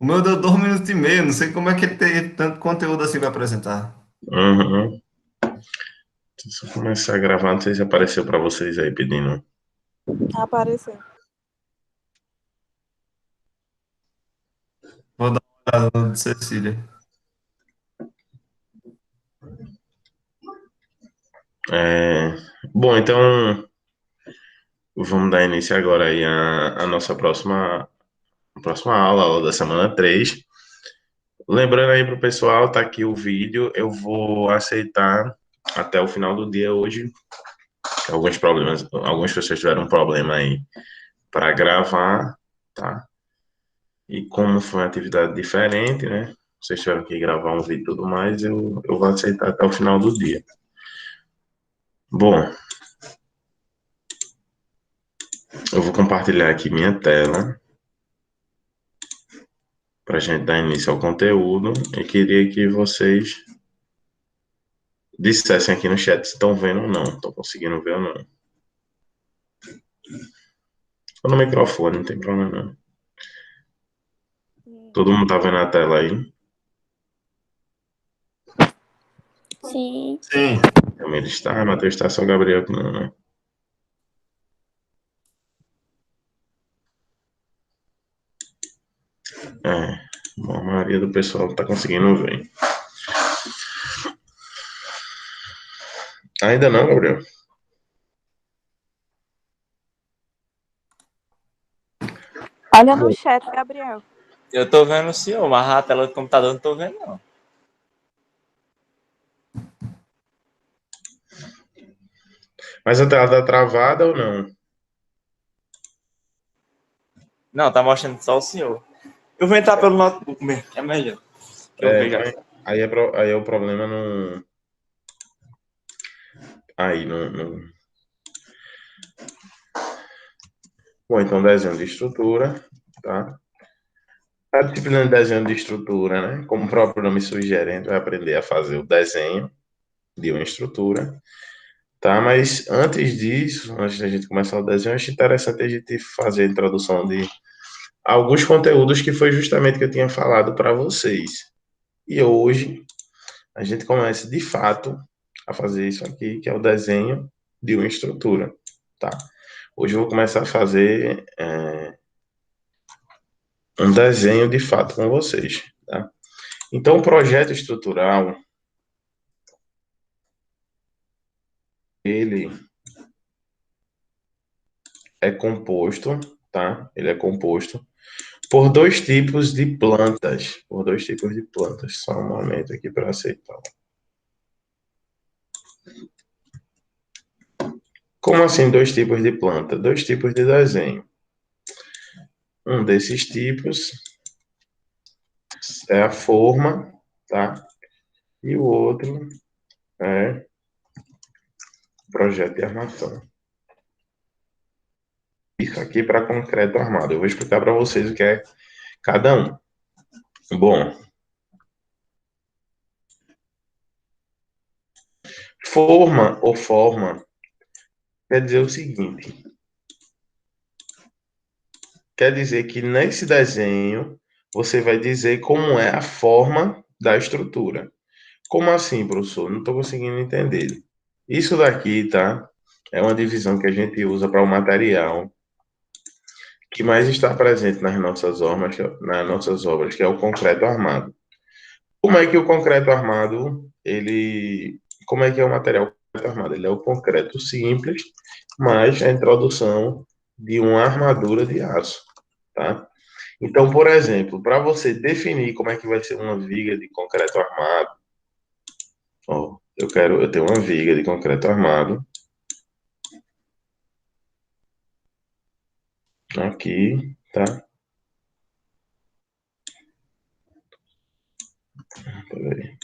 O meu deu 2 minutos e meio, não sei como é que ele tem tanto conteúdo assim para apresentar. Uhum. Se eu começar a gravar, não sei se apareceu para vocês aí pedindo. Apareceu. Vou dar uma olhada no de Cecília. É, Bom, então vamos dar início agora aí à nossa próxima aula, aula da semana 3. Lembrando aí pro pessoal, tá aqui o vídeo. Eu vou aceitar até o final do dia hoje. Alguns problemas, algumas pessoas tiveram um problema aí para gravar, tá? E como foi uma atividade diferente, né? Vocês tiveram que gravar um vídeo e tudo mais, eu vou aceitar até o final do dia. Bom, eu vou compartilhar aqui minha tela para a gente dar início ao conteúdo e queria que vocês dissessem aqui no chat se estão vendo ou não, estão conseguindo ver ou não. Ou no microfone, não tem problema não. Todo mundo tá vendo a tela aí? Sim. Sim. Camila está, Matheus está, só o Gabriel que não, né? É, bom, a maioria do pessoal está conseguindo ver. Ainda não, Gabriel? Olha no chat, Gabriel. Eu tô vendo o senhor, mas a tela do computador não tô vendo, não. Mas a tela tá travada ou não? Não, tá mostrando só o senhor. Eu vou entrar pelo notebook mesmo, que é melhor. Que eu É, vejo. mas aí é o problema no. Aí, no. Bom, então desenho de estrutura, tá? A disciplina de desenho de estrutura, né? Como o próprio nome sugere, a gente vai aprender a fazer o desenho de uma estrutura, tá? Mas antes disso, antes da gente começar o desenho, acho interessante a gente fazer a introdução de alguns conteúdos que foi justamente que eu tinha falado para vocês. E hoje a gente começa de fato a fazer isso aqui, que é o desenho de uma estrutura, tá? Hoje eu vou começar a fazer um desenho de fato com vocês, tá? Então, o projeto estrutural, ele é composto, tá? Ele é composto por dois tipos de plantas, por dois tipos de plantas. Só um momento aqui para aceitar. Como assim dois tipos de planta? Dois tipos de desenho. Um desses tipos é a forma, tá? E o outro é o projeto de armação. Isso aqui para concreto armado. Eu vou explicar para vocês o que é cada um. Bom, forma ou forma quer dizer o seguinte: quer dizer que nesse desenho você vai dizer como é a forma da estrutura. Como assim, professor? Não estou conseguindo entender. Isso daqui, tá? É uma divisão que a gente usa para o material que mais está presente nas nossas obras, que é o concreto armado. Como é que o concreto armado, como é que é o material concreto armado? Ele é o concreto simples, mais a introdução de uma armadura de aço, tá? Então, por exemplo, para você definir como é que vai ser uma viga de concreto armado, ó, eu tenho uma viga de concreto armado aqui, tá? Peraí.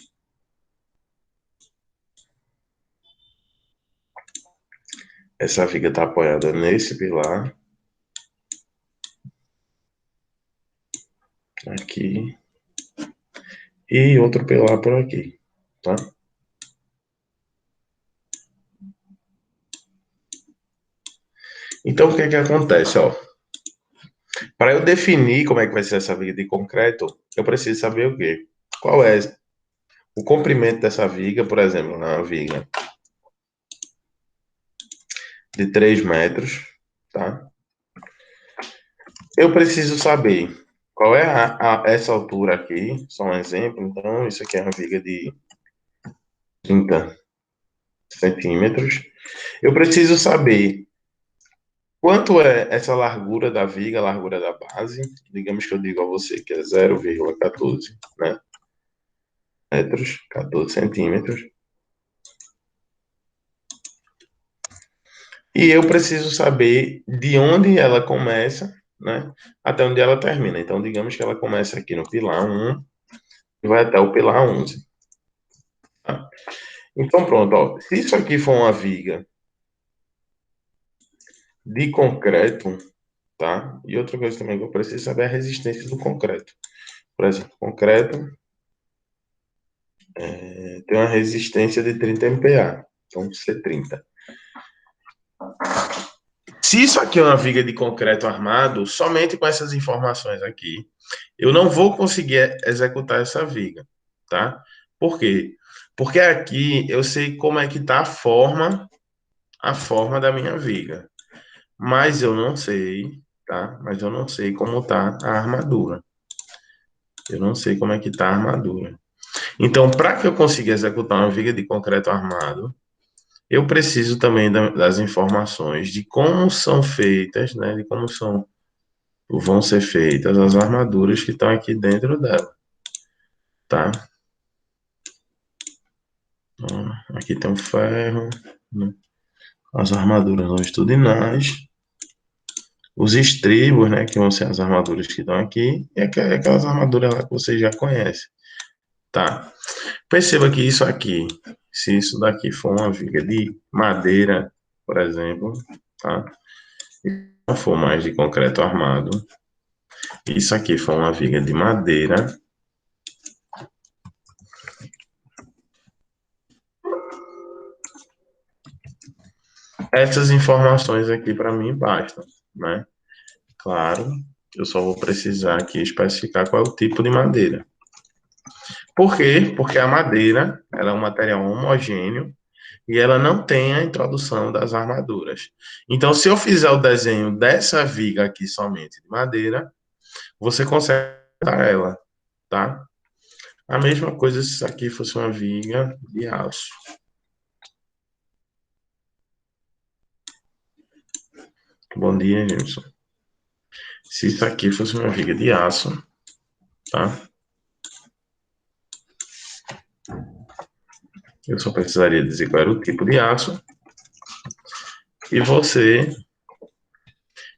Essa viga está apoiada nesse pilar, aqui, e outro pilar por aqui, tá? Então, o que que acontece, ó? Para eu definir como é que vai ser essa viga de concreto, eu preciso saber o quê? Qual é o comprimento dessa viga, por exemplo, na viga de 3 metros, tá? Eu preciso saber qual é essa altura aqui, só um exemplo. Então, isso aqui é uma viga de 30 centímetros. Eu preciso saber quanto é essa largura da viga, a largura da base. Digamos que eu digo a você que é 0,14, né? Metros, 14 centímetros. E eu preciso saber de onde ela começa, né? Até onde ela termina. Então, digamos que ela começa aqui no pilar 1 e vai até o pilar 11. Tá? Então, pronto, ó. Se isso aqui for uma viga de concreto, tá? E outra coisa também que eu preciso saber é a resistência do concreto. Por exemplo, concreto tem uma resistência de 30 MPa, então C30. Se isso aqui é uma viga de concreto armado, somente com essas informações aqui, eu não vou conseguir executar essa viga, tá? Por quê? Porque aqui eu sei como é que está a forma da minha viga, mas eu não sei, tá? Mas eu não sei como está a armadura. Eu não sei como é que está a armadura. Então, para que eu consiga executar uma viga de concreto armado, eu preciso também das informações de como são feitas, né? De como vão ser feitas as armaduras que estão aqui dentro dela, tá? Então, aqui tem um ferro, né? As armaduras longitudinais, os estribos, né? Que vão ser as armaduras que estão aqui, e aquelas armaduras lá que vocês já conhecem, tá? Perceba que isso aqui, se isso daqui for uma viga de madeira, por exemplo, tá? E não for mais de concreto armado, isso aqui for uma viga de madeira, essas informações aqui para mim bastam, né? Claro, eu só vou precisar aqui especificar qual é o tipo de madeira. Por quê? Porque a madeira, ela é um material homogêneo e ela não tem a introdução das armaduras. Então, se eu fizer o desenho dessa viga aqui somente de madeira, você consegue dar ela, tá? A mesma coisa se isso aqui fosse uma viga de aço. Bom dia, Jameson. Se isso aqui fosse uma viga de aço, tá? Eu só precisaria dizer qual era o tipo de aço e você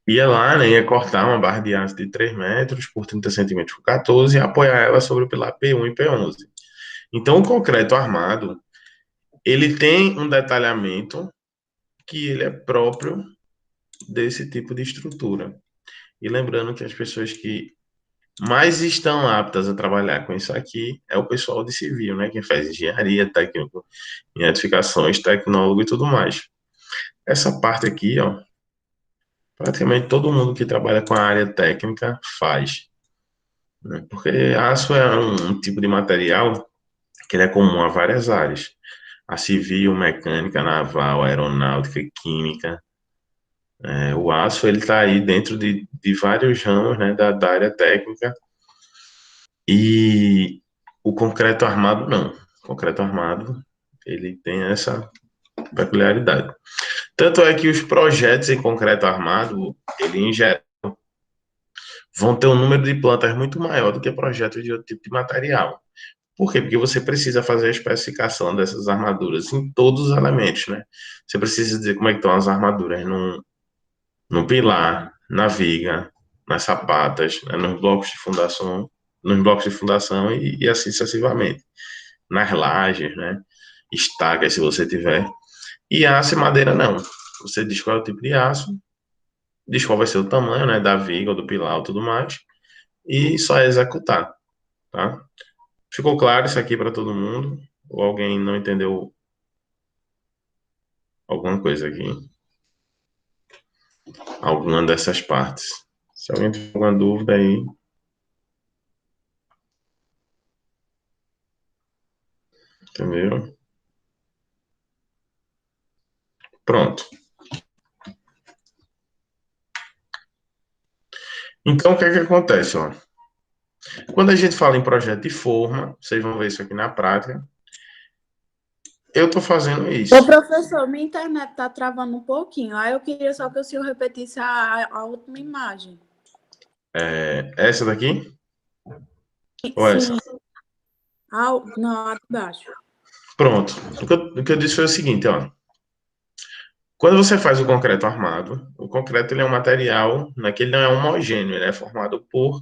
ia lá, né, ia cortar uma barra de aço de 3 metros por 30 centímetros por 14 e apoiar ela sobre o pilar P1 e P11. Então, o concreto armado, ele tem um detalhamento que ele é próprio desse tipo de estrutura. E lembrando que as pessoas que mais estão aptas a trabalhar com isso aqui é o pessoal de civil, né, quem faz engenharia, técnico em edificações, tecnólogo e tudo mais. Essa parte aqui, ó, praticamente todo mundo que trabalha com a área técnica faz, né? Porque aço é um tipo de material que ele é comum a várias áreas. A civil, mecânica, naval, aeronáutica, química. O aço ele está aí dentro de vários ramos, né, da área técnica. E o concreto armado não. O concreto armado ele tem essa peculiaridade. Tanto é que os projetos em concreto armado, ele em geral vão ter um número de plantas muito maior do que projetos de outro tipo de material. Por quê? Porque você precisa fazer a especificação dessas armaduras em todos os elementos, né? Você precisa dizer como é que estão as armaduras no pilar, na viga, nas sapatas, né? Nos blocos de fundação e assim sucessivamente. Nas lajes, né? Estacas, se você tiver. E aço e madeira, não. Você diz qual é o tipo de aço, diz qual vai ser o tamanho, né? Da viga ou do pilar e tudo mais, e só executar, tá? Ficou claro isso aqui para todo mundo? Ou alguém não entendeu alguma coisa aqui? Alguma dessas partes? Se alguém tiver alguma dúvida aí. Entendeu? Pronto. Então, o que é que acontece, ó? Quando a gente fala em projeto de forma, vocês vão ver isso aqui na prática, eu estou fazendo isso. Ô, professor, minha internet tá travando um pouquinho. Aí eu queria só que o senhor repetisse a última imagem. Essa daqui? Ou essa? Sim. Não, a de baixo. Pronto. O que eu disse foi o seguinte, ó. Quando você faz o concreto armado, o concreto ele é um material, não é que ele não é homogêneo, ele é formado por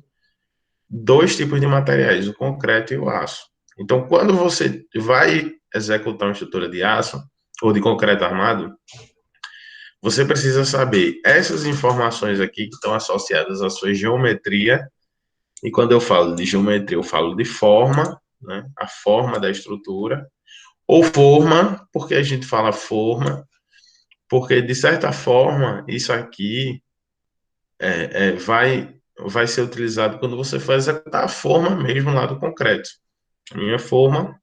dois tipos de materiais, o concreto e o aço. Então, quando você vai executar uma estrutura de aço ou de concreto armado, você precisa saber essas informações aqui que estão associadas à sua geometria. E quando eu falo de geometria, eu falo de forma, né? A forma da estrutura. Ou forma, porque a gente fala forma, porque de certa forma, isso aqui vai ser utilizado quando você for executar a forma mesmo lá do concreto. A minha forma,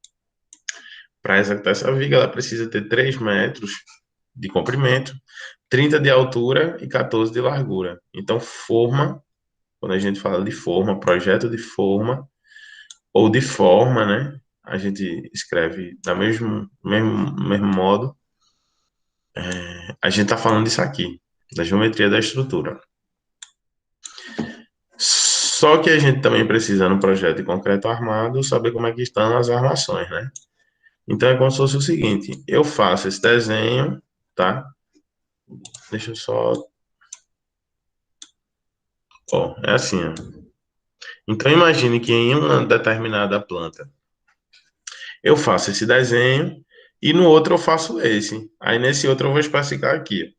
para executar essa viga, ela precisa ter 3 metros de comprimento, 30 de altura e 14 de largura. Então, forma, quando a gente fala de forma, projeto de forma, ou de forma, né? A gente escreve da mesmo modo. A gente está falando disso aqui, da geometria da estrutura. Só que a gente também precisa, no projeto de concreto armado, saber como é que estão as armações, né? Então é como se fosse o seguinte: eu faço esse desenho, tá? Deixa eu só. Ó, é assim, ó. Então imagine que em uma determinada planta eu faço esse desenho e no outro eu faço esse. Aí nesse outro eu vou especificar aqui.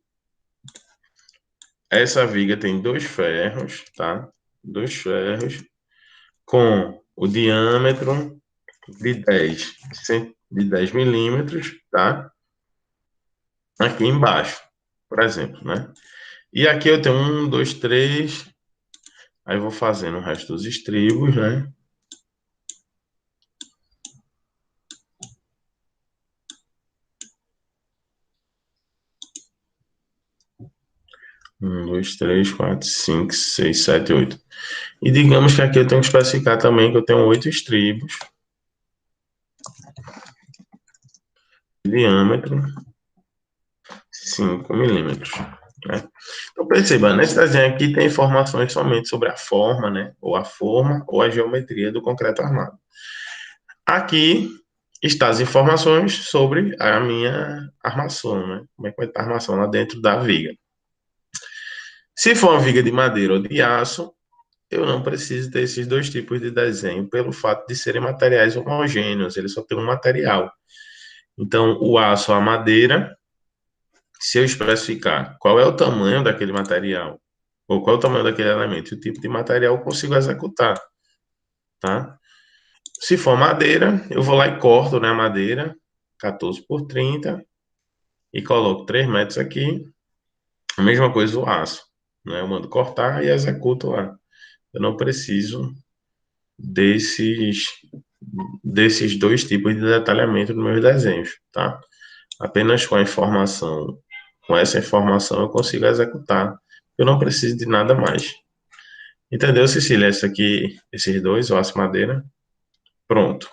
Essa viga tem 2 ferros, tá? 2 ferros com o diâmetro de 10 milímetros, tá? Aqui embaixo, por exemplo, né? E aqui eu tenho 1, 2, 3. Aí eu vou fazendo o resto dos estribos, né? Um, dois, três, quatro, cinco, seis, sete, 8. E digamos que aqui eu tenho que especificar também que eu tenho 8 estribos. Diâmetro 5 milímetros. Né? Então perceba, nesse desenho aqui tem informações somente sobre a forma, né? Ou a forma ou a geometria do concreto armado. Aqui está as informações sobre a minha armação, né? Como é que vai estar a armação lá dentro da viga. Se for uma viga de madeira ou de aço, eu não preciso ter esses dois tipos de desenho, pelo fato de serem materiais homogêneos, ele só tem um material. Então, o aço, a madeira, se eu especificar qual é o tamanho daquele material, ou qual é o tamanho daquele elemento, e o tipo de material, eu consigo executar, tá? Se for madeira, eu vou lá e corto, né, a madeira, 14 por 30, e coloco 3 metros aqui. A mesma coisa o aço, né? Eu mando cortar e executo lá. Eu não preciso desses, desses dois tipos de detalhamento nos meus desenhos, tá? Apenas com essa informação eu consigo executar. Eu não preciso de nada mais. Entendeu, Cecília? Esse aqui, esses dois, o aço e madeira. Pronto.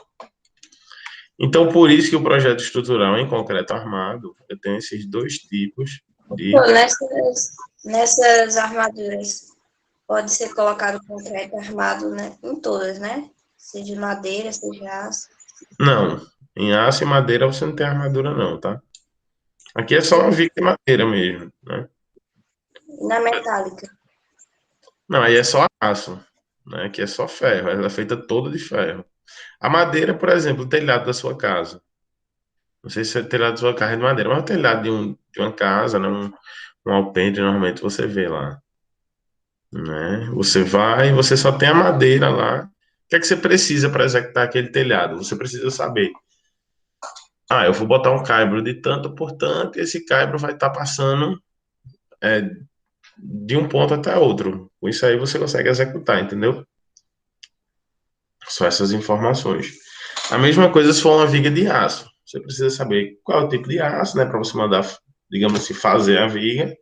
Então, por isso que o projeto estrutural em concreto armado, eu tenho esses dois tipos de... Pô, nessas armaduras pode ser colocado concreto armado, né? Em todas, né? Seja madeira, seja aço. Não, em aço e madeira você não tem armadura não, tá? Aqui é só uma viga de madeira mesmo, né? E na metálica. Não, aí é só aço, né? Aqui é só ferro, ela é feita toda de ferro. A madeira, por exemplo, o telhado da sua casa. Não sei se o telhado da sua casa é de madeira, mas o telhado de uma casa, né? Um alpendre, normalmente você vê lá, né? Você vai, você só tem a madeira lá. O que é que você precisa para executar aquele telhado? Você precisa saber. Ah, eu vou botar um caibro de tanto por tanto, e esse caibro vai estar passando de um ponto até outro. Com isso aí você consegue executar, entendeu? Só essas informações. A mesma coisa se for uma viga de aço. Você precisa saber qual é o tipo de aço, né, para você mandar, digamos assim, fazer a viga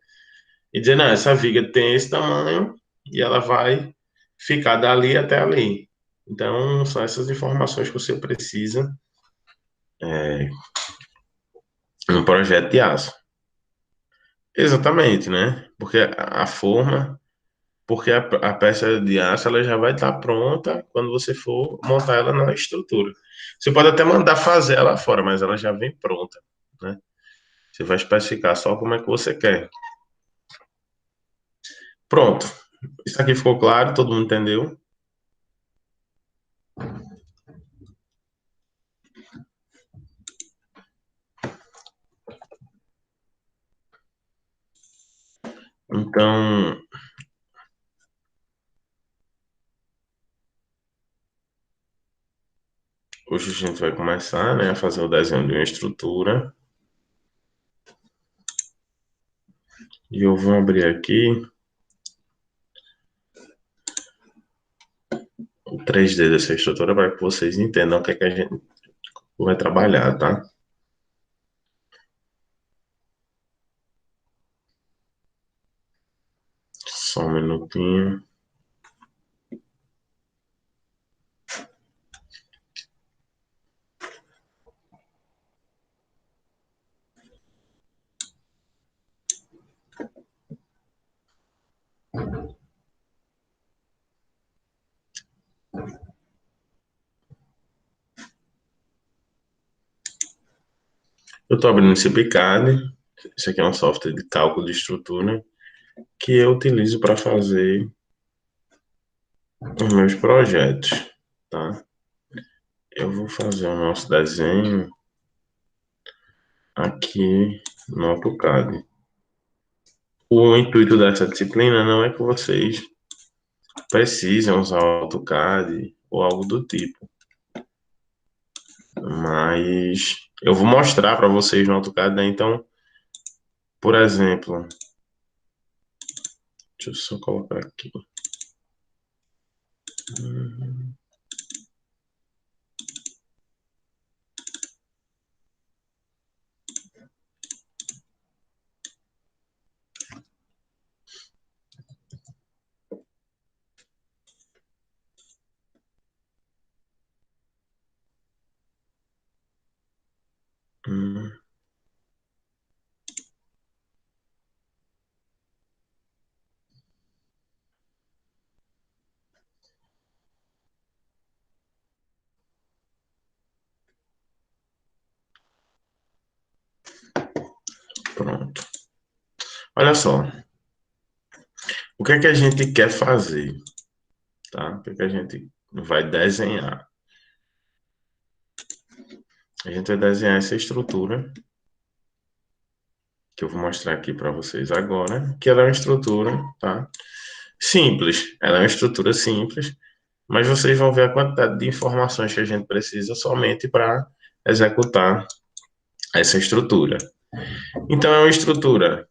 e dizer, não, essa viga tem esse tamanho e ela vai ficar dali até ali. Então, são essas informações que você precisa no projeto de aço. Exatamente, né? Porque a forma, porque a peça de aço ela já vai estar pronta quando você for montar ela na estrutura. Você pode até mandar fazer ela fora, mas ela já vem pronta, né? Você vai especificar só como é que você quer. Pronto. Isso aqui ficou claro? Todo mundo entendeu? Então, hoje a gente vai começar, né, a fazer o desenho de uma estrutura. E eu vou abrir aqui o 3D dessa estrutura para que vocês entendam o que é que a gente vai trabalhar, tá? Só um minutinho. Eu estou abrindo esse Picard. Esse aqui é um software de cálculo de estrutura que eu utilizo para fazer os meus projetos, tá? Eu vou fazer o nosso desenho aqui no AutoCAD. O intuito dessa disciplina não é que vocês precisem usar o AutoCAD ou algo do tipo, mas eu vou mostrar para vocês no AutoCAD, né? Então, por exemplo, deixa eu só colocar aqui. Hum, Pronto. Olha só, o que é que a gente quer fazer, tá? O que é que a gente vai desenhar? A gente vai desenhar essa estrutura que eu vou mostrar aqui para vocês agora, que ela é uma estrutura, tá? Simples. Ela é uma estrutura simples, mas vocês vão ver a quantidade de informações que a gente precisa somente para executar essa estrutura. Então, é uma estrutura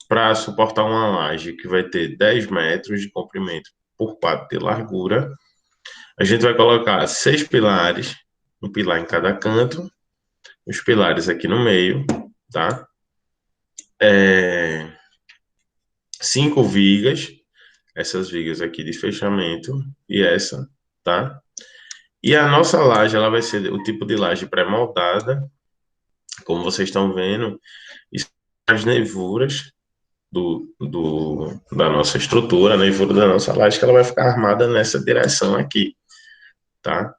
para suportar uma laje que vai ter 10 metros de comprimento por 4 de largura. A gente vai colocar 6 pilares, um pilar em cada canto, os pilares aqui no meio, tá? 5 vigas, essas vigas aqui de fechamento e essa, tá? E a nossa laje, ela vai ser o tipo de laje pré-moldada, como vocês estão vendo, e as nevuras da nossa estrutura, a neivura da nossa laje, que ela vai ficar armada nessa direção aqui, tá?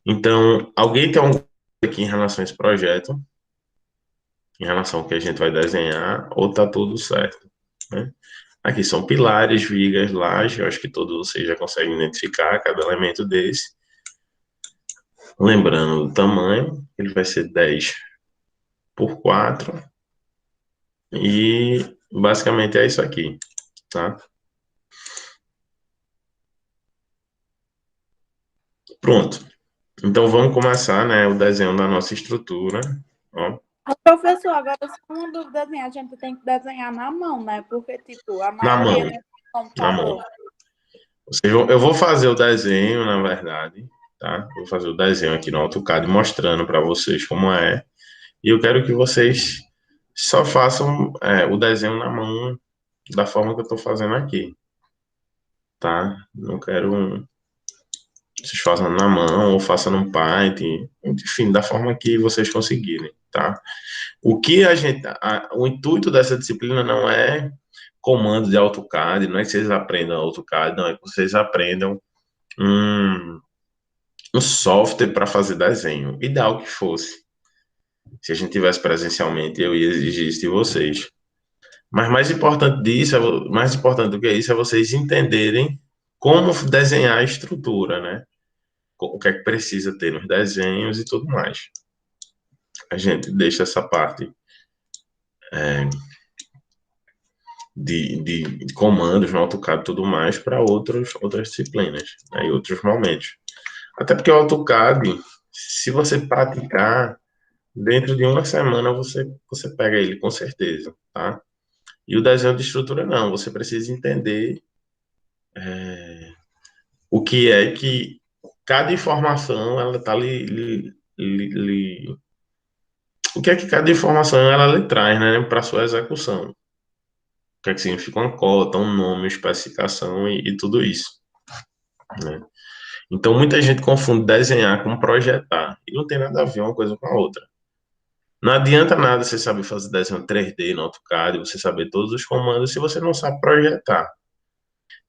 Então, alguém tem algum aqui em relação a esse projeto, em relação ao que a gente vai desenhar, ou tá tudo certo, né? Aqui são pilares, vigas, laje, eu acho que todos vocês já conseguem identificar cada elemento desse. Lembrando o tamanho, ele vai ser 10 por 4, e basicamente é isso aqui, tá? Pronto. Então vamos começar, né, o desenho da nossa estrutura, ó. Professor, agora só uma dúvidazinha, a gente tem que desenhar na mão, né? Porque, tipo, a Na maioria mão, tem na mão. computador. Eu vou fazer o desenho, na verdade, tá? Vou fazer o desenho aqui no AutoCAD mostrando para vocês como é. E eu quero que vocês só façam o desenho na mão da forma que eu estou fazendo aqui, tá? Não quero vocês façam na mão ou façam no Paint, enfim, da forma que vocês conseguirem, tá? O que o intuito dessa disciplina não é comando de AutoCAD, não é que vocês aprendam AutoCAD, não é que vocês aprendam um, um software para fazer desenho. Ideal que fosse. Se a gente tivesse presencialmente, eu ia exigir isso de vocês. Mas mais importante disso, mais importante do que isso, é vocês entenderem como desenhar a estrutura, né? O que é que precisa ter nos desenhos e tudo mais. A gente deixa essa parte de comandos no AutoCAD e tudo mais para outras disciplinas, né, e outros momentos. Até porque o AutoCAD, se você praticar, dentro de uma semana você pega ele com certeza, tá? E o desenho de estrutura não, você precisa entender o que é que cada informação ela tá o que é que cada informação ela lhe traz, né, para sua execução. O que é que significa uma cota, um nome, uma especificação e tudo isso, né? Então, muita gente confunde desenhar com projetar. E não tem nada a ver uma coisa com a outra. Não adianta nada você saber fazer desenho 3D no AutoCAD, você saber todos os comandos, se você não sabe projetar.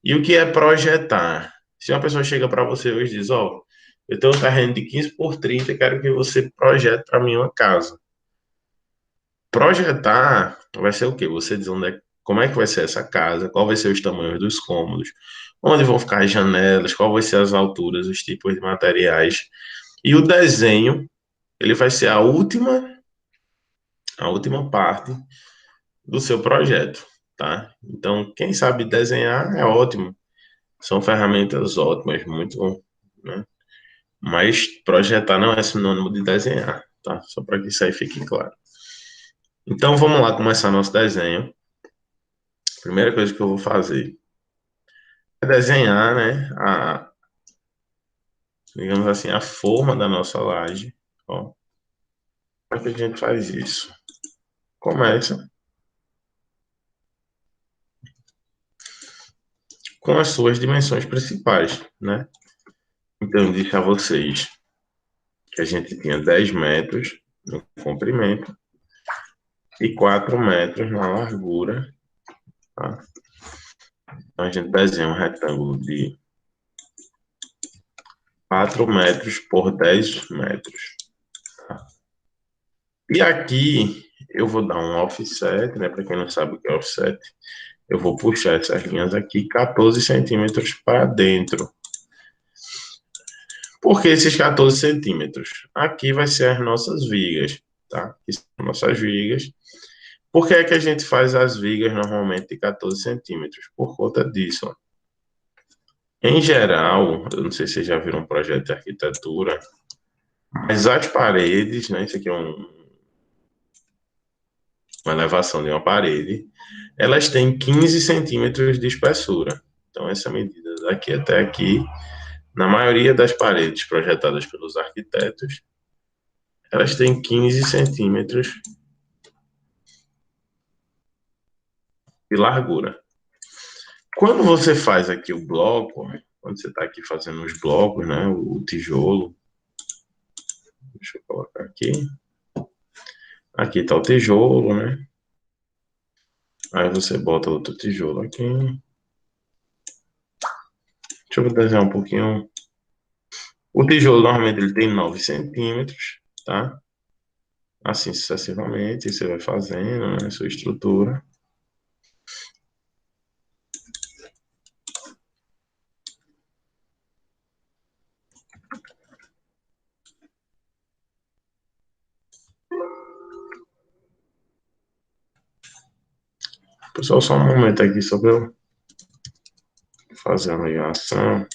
E o que é projetar? Se uma pessoa chega para você hoje e diz, ó, eu tenho um terreno de 15 por 30 e quero que você projete para mim uma casa. Projetar vai ser o quê? Você diz como é que vai ser essa casa, qual vai ser os tamanhos dos cômodos, onde vão ficar as janelas, qual vai ser as alturas, os tipos de materiais. E o desenho, ele vai ser a última parte do seu projeto, tá? Então, quem sabe desenhar é ótimo. São ferramentas ótimas, muito bom, né? Mas projetar não é sinônimo de desenhar, tá? Só para que isso aí fique claro. Então, vamos lá começar nosso desenho. Primeira coisa que eu vou fazer é desenhar, né, digamos assim, a forma da nossa laje. Ó, como é que a gente faz isso? Começa com as suas dimensões principais, né? Então, eu disse a vocês que a gente tinha 10 metros no comprimento e 4 metros na largura, tá? Então, a gente desenha um retângulo de 4 metros por 10 metros. Tá? E aqui eu vou dar um offset, né? Para quem não sabe o que é offset, eu vou puxar essas linhas aqui 14 centímetros para dentro. Por que esses 14 centímetros? Aqui vai ser as nossas vigas, tá? Aqui são nossas vigas. Por que é que a gente faz as vigas normalmente de 14 centímetros? Por conta disso, ó. Em geral, eu não sei se vocês já viram um projeto de arquitetura, mas as paredes, né? Isso aqui é uma elevação de uma parede, elas têm 15 centímetros de espessura. Então, essa medida daqui até aqui, na maioria das paredes projetadas pelos arquitetos, elas têm 15 centímetros de largura. Quando você faz aqui o bloco, quando você está aqui fazendo os blocos, né, o tijolo, deixa eu colocar aqui. Aqui está o tijolo, né? Aí você bota outro tijolo aqui. Deixa eu desenhar um pouquinho. O tijolo normalmente ele tem 9 centímetros, tá? Assim sucessivamente, você vai fazendo, né, sua estrutura. Pessoal, só um momento aqui só para eu fazer uma ligação.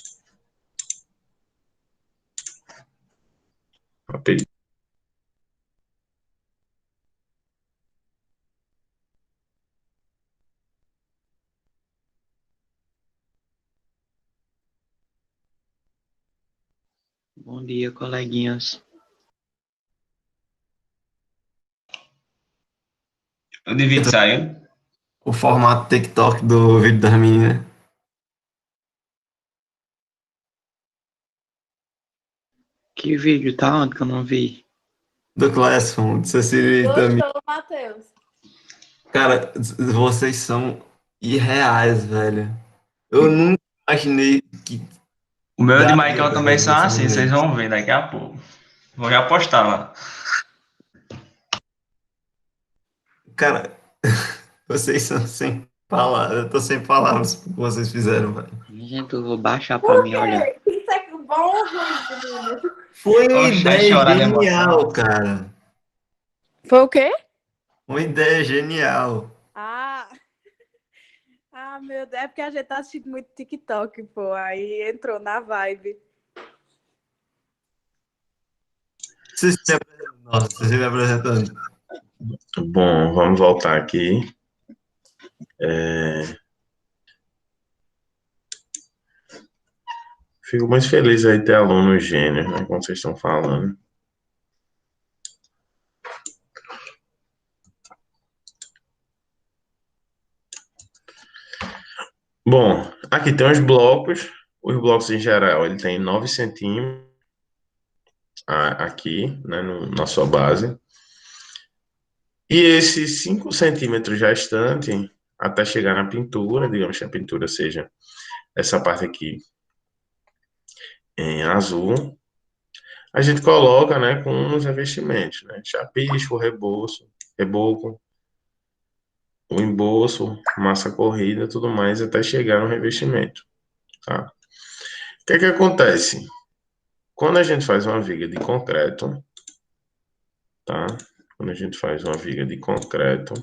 Bom dia, coleguinhas. O de vídeo saiu. O formato TikTok do vídeo das meninas. Que vídeo tá onde que eu não vi? Do Classroom, de Cecília e também. Gostou, Matheus? Cara, vocês são irreais, velho. Eu nunca imaginei que O meu e o de daria Michael pra também fazer são dessa assim, vocês maneira. vão ver daqui a pouco. Vou já postar lá. Cara, vocês são sem palavras. Eu tô sem palavras pro que vocês fizeram, velho. Gente, eu vou baixar pra mim olhar. Isso é bom ou ruim, menino? Foi uma Oxe, vai ideia chorar de genial, emoção. cara. Foi o quê? Uma ideia genial. Ah, meu Deus, é porque a gente tá assistindo muito TikTok, pô, aí entrou na vibe. Vocês se apresentando. Nossa, vocês se apresentando. Bom, vamos voltar aqui. Fico muito feliz aí de ter alunos gênios, né? Como vocês estão falando. Bom, aqui tem os blocos. Os blocos em geral, ele tem 9 centímetros aqui, né, na sua base. E esses 5 centímetros restante, até chegar na pintura, digamos que a pintura seja essa parte aqui em azul, a gente coloca, né, com os revestimentos, né, chapisco, reboco, o embolso, massa corrida, tudo mais, até chegar no revestimento, tá? O que é que acontece? Quando a gente faz uma viga de concreto, tá? Quando a gente faz uma viga de concreto,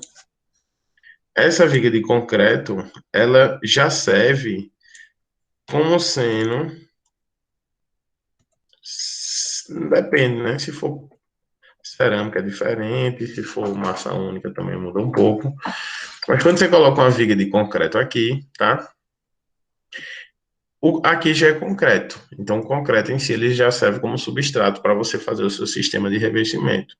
essa viga de concreto, ela já serve como sendo, depende, né? Se for cerâmica é diferente, se for massa única também muda um pouco. Mas quando você coloca uma viga de concreto aqui, tá? Aqui já é concreto. Então, o concreto em si ele já serve como substrato para você fazer o seu sistema de revestimento.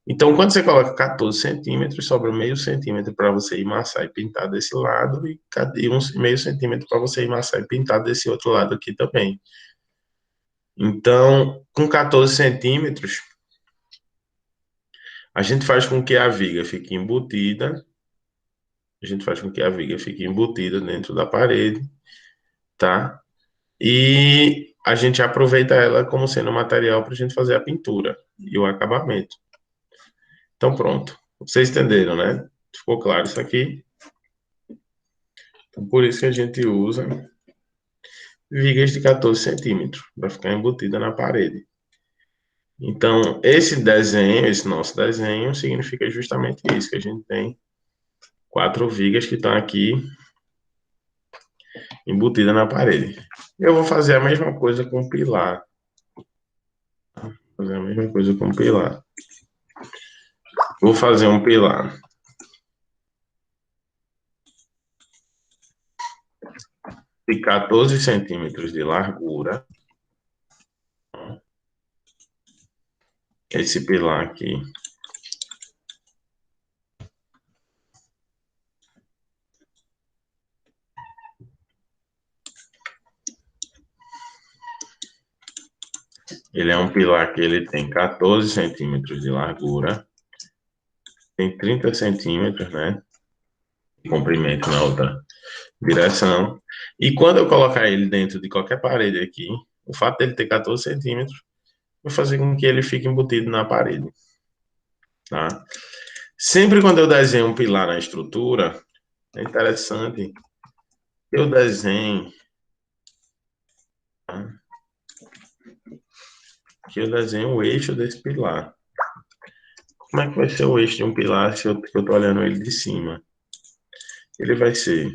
Então, quando você coloca 14 centímetros, sobra meio centímetro para você emassar e pintar desse lado, e meio centímetro para você emassar e pintar desse outro lado aqui também. Então, com 14 centímetros, a gente faz com que a viga fique embutida. A gente faz com que a viga fique embutida dentro da parede, tá? E a gente aproveita ela como sendo material para a gente fazer a pintura e o acabamento. Então, pronto. Vocês entenderam, né? Ficou claro isso aqui? Então, por isso que a gente usa vigas de 14 centímetros para ficar embutida na parede. Então, esse desenho, esse nosso desenho, significa justamente isso, que a gente tem 4 vigas que estão aqui embutidas na parede. Eu vou fazer a mesma coisa com o pilar. Fazer a mesma coisa com o pilar. Vou fazer um pilar de 14 centímetros de largura. Esse pilar aqui. Ele é um pilar que ele tem 14 centímetros de largura, tem 30 centímetros, né, de comprimento na outra direção. E quando eu colocar ele dentro de qualquer parede aqui, o fato dele ter 14 centímetros vai fazer com que ele fique embutido na parede, tá? Sempre quando eu desenho um pilar na estrutura, é interessante que eu desenhe, tá? Que eu desenho o eixo desse pilar. Como é que vai ser o eixo de um pilar se eu estou olhando ele de cima? Ele vai ser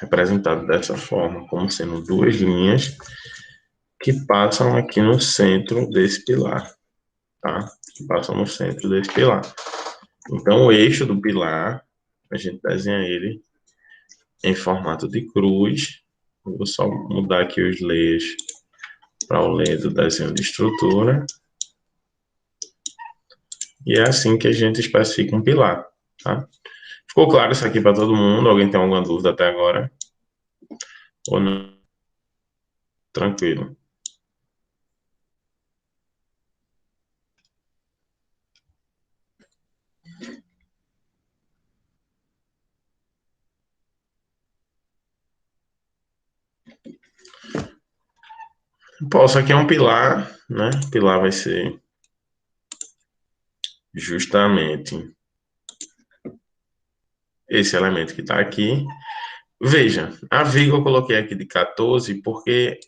representado dessa forma, como sendo 2 linhas que passam aqui no centro desse pilar, tá? Que passam no centro desse pilar. Então, o eixo do pilar, a gente desenha ele em formato de cruz. Eu vou só mudar aqui os layers para o ler do desenho de estrutura. E é assim que a gente especifica um pilar, tá? Ficou claro isso aqui para todo mundo? Alguém tem alguma dúvida até agora? Ou não? Tranquilo. Bom, isso aqui é um pilar, né? O pilar vai ser justamente esse elemento que está aqui. Veja, a viga eu coloquei aqui de 14 porque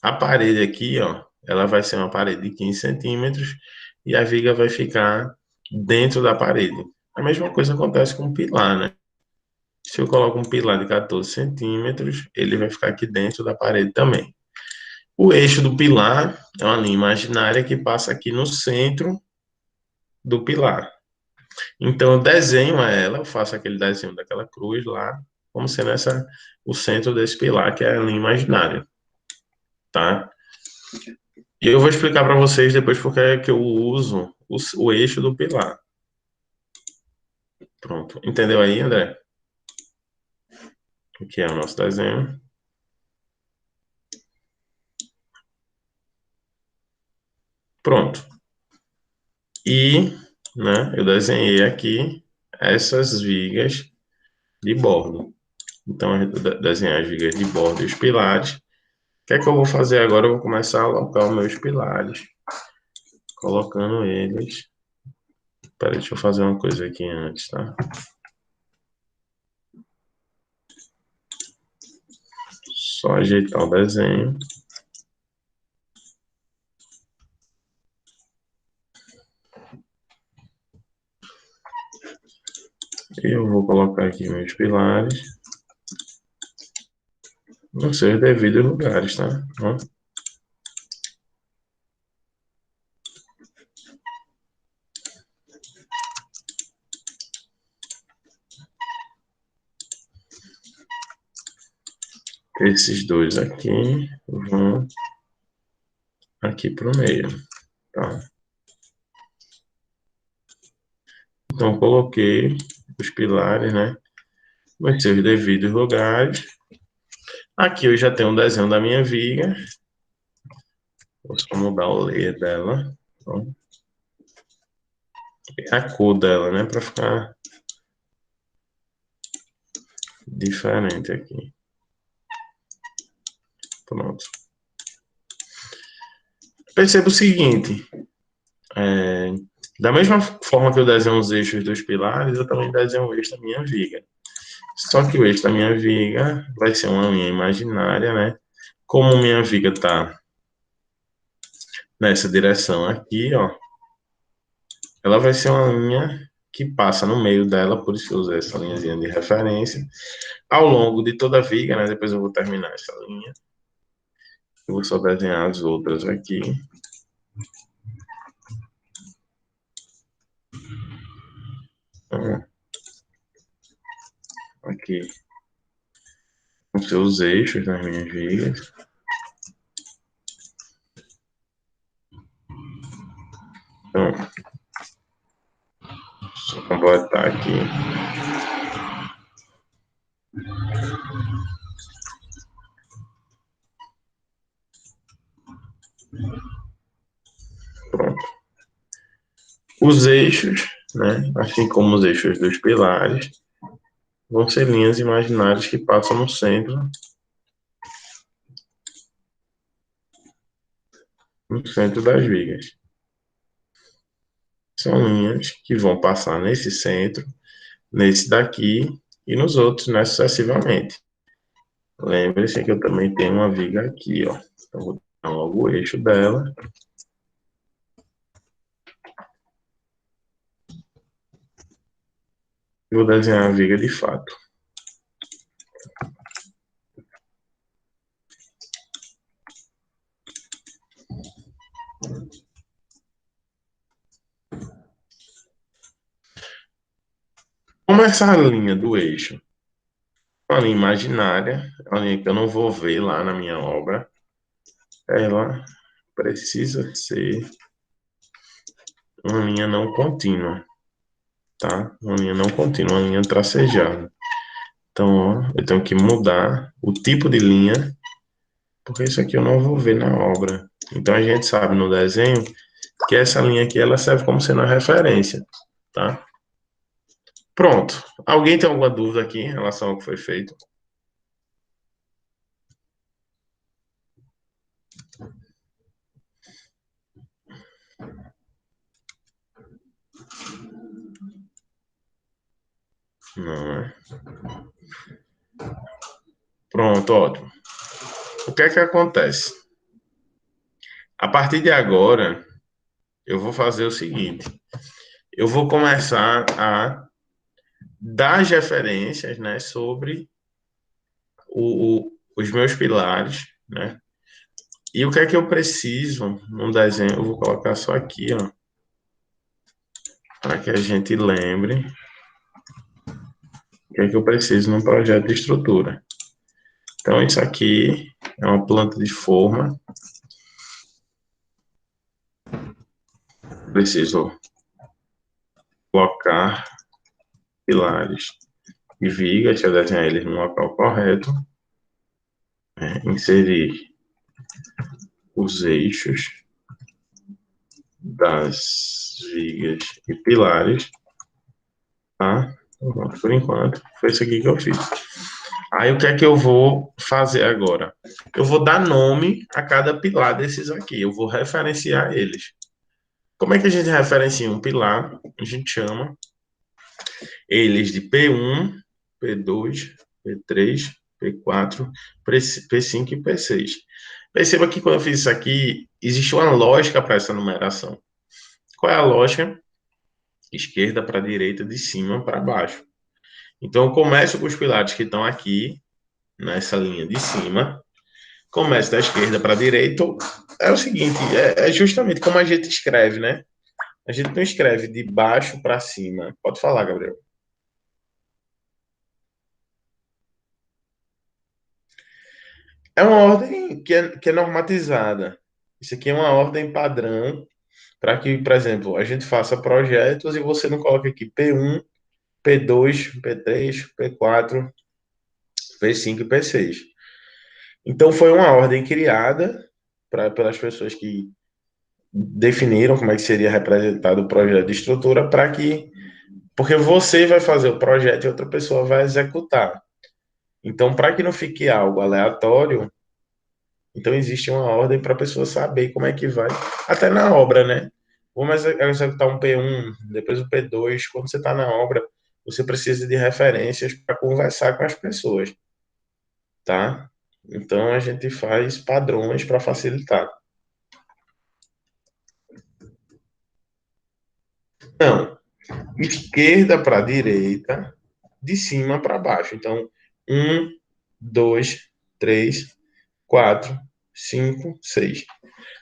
a parede aqui, ó, ela vai ser uma parede de 15 centímetros e a viga vai ficar dentro da parede. A mesma coisa acontece com o pilar, né? Se eu coloco um pilar de 14 centímetros, ele vai ficar aqui dentro da parede também. O eixo do pilar é uma linha imaginária que passa aqui no centro do pilar. Então, eu desenho ela, eu faço aquele desenho daquela cruz lá, como sendo o centro desse pilar, que é a linha imaginária, tá? E eu vou explicar para vocês depois porque é que eu uso o eixo do pilar. Pronto. Entendeu aí, André? O que é o nosso desenho? Pronto. E, né, eu desenhei aqui essas vigas de bordo. Então, eu desenhar as vigas de bordo e os pilares. O que é que eu vou fazer agora? Eu vou começar a alocar os meus pilares, colocando eles. Peraí, deixa eu fazer uma coisa aqui antes, tá? Só ajeitar o desenho. E eu vou colocar aqui meus pilares nos seus devidos lugares, tá? Ó. Esses dois aqui vão aqui para o meio, tá? Então, coloquei os pilares, né? Nos seus devidos lugares. Aqui eu já tenho um desenho da minha viga. Vou só mudar o layer dela. Ó. A cor dela, né? Para ficar diferente aqui. Pronto. Perceba o seguinte. Da mesma forma que eu desenho os eixos dos pilares, eu também desenho o eixo da minha viga. Só que o eixo da minha viga vai ser uma linha imaginária, né? Como minha viga está nessa direção aqui, ó, ela vai ser uma linha que passa no meio dela, por isso que eu usei essa linhazinha de referência. Ao longo de toda a viga, né? Depois eu vou terminar essa linha. Eu vou só desenhar as outras aqui. Aqui, com seus eixos nas minhas vigas. Então, só completar aqui. Pronto. Os eixos, né? Assim como os eixos dos pilares, vão ser linhas imaginárias que passam no centro das vigas. São linhas que vão passar nesse centro, nesse daqui e nos outros, né, sucessivamente. Lembre-se que eu também tenho uma viga aqui, ó. Então, vou dar logo o eixo dela. E vou desenhar a viga de fato. Como essa linha do eixo é uma linha imaginária, é uma linha que eu não vou ver lá na minha obra, ela precisa ser uma linha não contínua, tá? Uma linha não contínua, uma linha tracejada. Então, ó, eu tenho que mudar o tipo de linha, porque isso aqui eu não vou ver na obra. Então, a gente sabe no desenho que essa linha aqui, ela serve como sendo a referência, tá? Pronto. Alguém tem alguma dúvida aqui em relação ao que foi feito? Não, né? Pronto, ótimo. O que é que acontece? A partir de agora, eu vou fazer o seguinte. Eu vou começar a dar as referências, né, sobre os meus pilares, né? E o que é que eu preciso no desenho? Eu vou colocar só aqui, ó, para que a gente lembre o que é que eu preciso num projeto de estrutura. Então, isso aqui é uma planta de forma. Preciso colocar pilares e vigas, deixa eu desenhar eles no local correto. Inserir os eixos das vigas e pilares, tá? Por enquanto, foi isso aqui que eu fiz. Aí, o que é que eu vou fazer agora? Eu vou dar nome a cada pilar desses aqui. Eu vou referenciar eles. Como é que a gente referencia um pilar? A gente chama eles de P1, P2, P3, P4, P5 e P6. Perceba que quando eu fiz isso aqui, existe uma lógica para essa numeração. Qual é a lógica? Esquerda para direita, de cima para baixo. Então, eu começo com os pilares que estão aqui, nessa linha de cima. Começo da esquerda para a direita. É o seguinte, é justamente como a gente escreve, né? A gente não escreve de baixo para cima. Pode falar, Gabriel. É uma ordem que é normatizada. Isso aqui é uma ordem padrão para que, por exemplo, a gente faça projetos e você não coloque aqui P1, P2, P3, P4, P5 e P6. Então, foi uma ordem criada pelas pessoas que definiram como é que seria representado o projeto de estrutura para que... Porque você vai fazer o projeto e outra pessoa vai executar. Então, para que não fique algo aleatório, então existe uma ordem para a pessoa saber como é que vai, até na obra, né? Vamos executar um P1, depois o P2. Quando você está na obra, você precisa de referências para conversar com as pessoas, tá? Então a gente faz padrões para facilitar. Então, esquerda para direita, de cima para baixo. Então, 1, 2, 3, 4, 5, 6.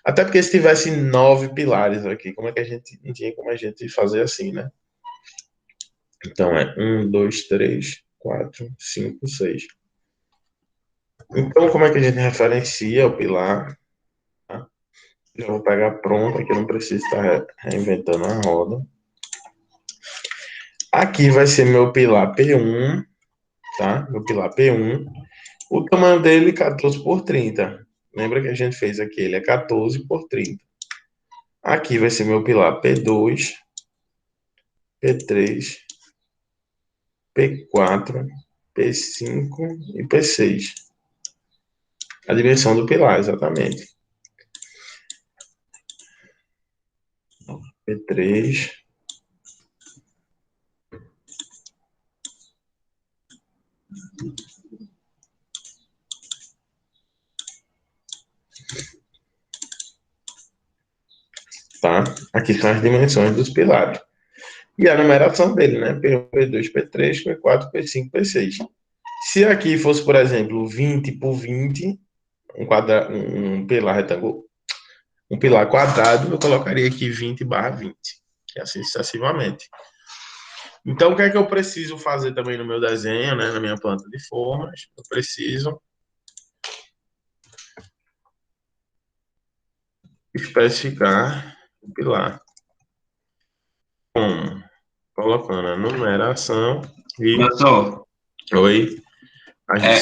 Até porque se tivesse 9 pilares aqui, como é que a gente não tinha como a gente fazer assim, né? Então é 1, 2, 3, 4, 5, 6. Então, como é que a gente referencia o pilar? Tá? Já vou pegar pronto, aqui eu não preciso estar reinventando a roda. Aqui vai ser meu pilar P1, tá? Meu pilar P1. O tamanho dele, 14 por 30. Lembra que a gente fez aqui? Ele é 14 por 30. Aqui vai ser meu pilar P2, P3, P4, P5 e P6. A dimensão do pilar, exatamente. P3. Tá? Aqui são as dimensões dos pilares. E a numeração dele, né? P1, P2, P3, P4, P5, P6. Se aqui fosse, por exemplo, 20 por 20, um pilar retângulo, um pilar quadrado, eu colocaria aqui 20/20, e assim sucessivamente. Então, o que é que eu preciso fazer também no meu desenho, né? Na minha planta de formas? Eu preciso especificar o pilar. Como? Colocando a numeração e... Doutor, Oi.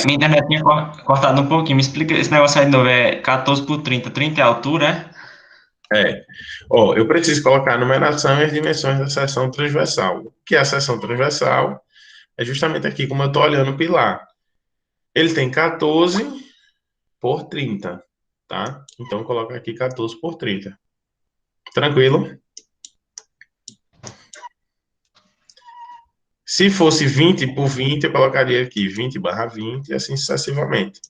minha internet tinha cortado um pouquinho. Me explica esse negócio aí de novo. É 14 por 30. 30 é a altura, É. Ó, eu preciso colocar a numeração e as dimensões da seção transversal. O que é a seção transversal? É justamente aqui, como eu estou olhando o pilar. Ele tem 14 por 30, tá? Então, coloca aqui 14 por 30. Tranquilo? Se fosse 20 por 20, eu colocaria aqui 20/20 e assim sucessivamente.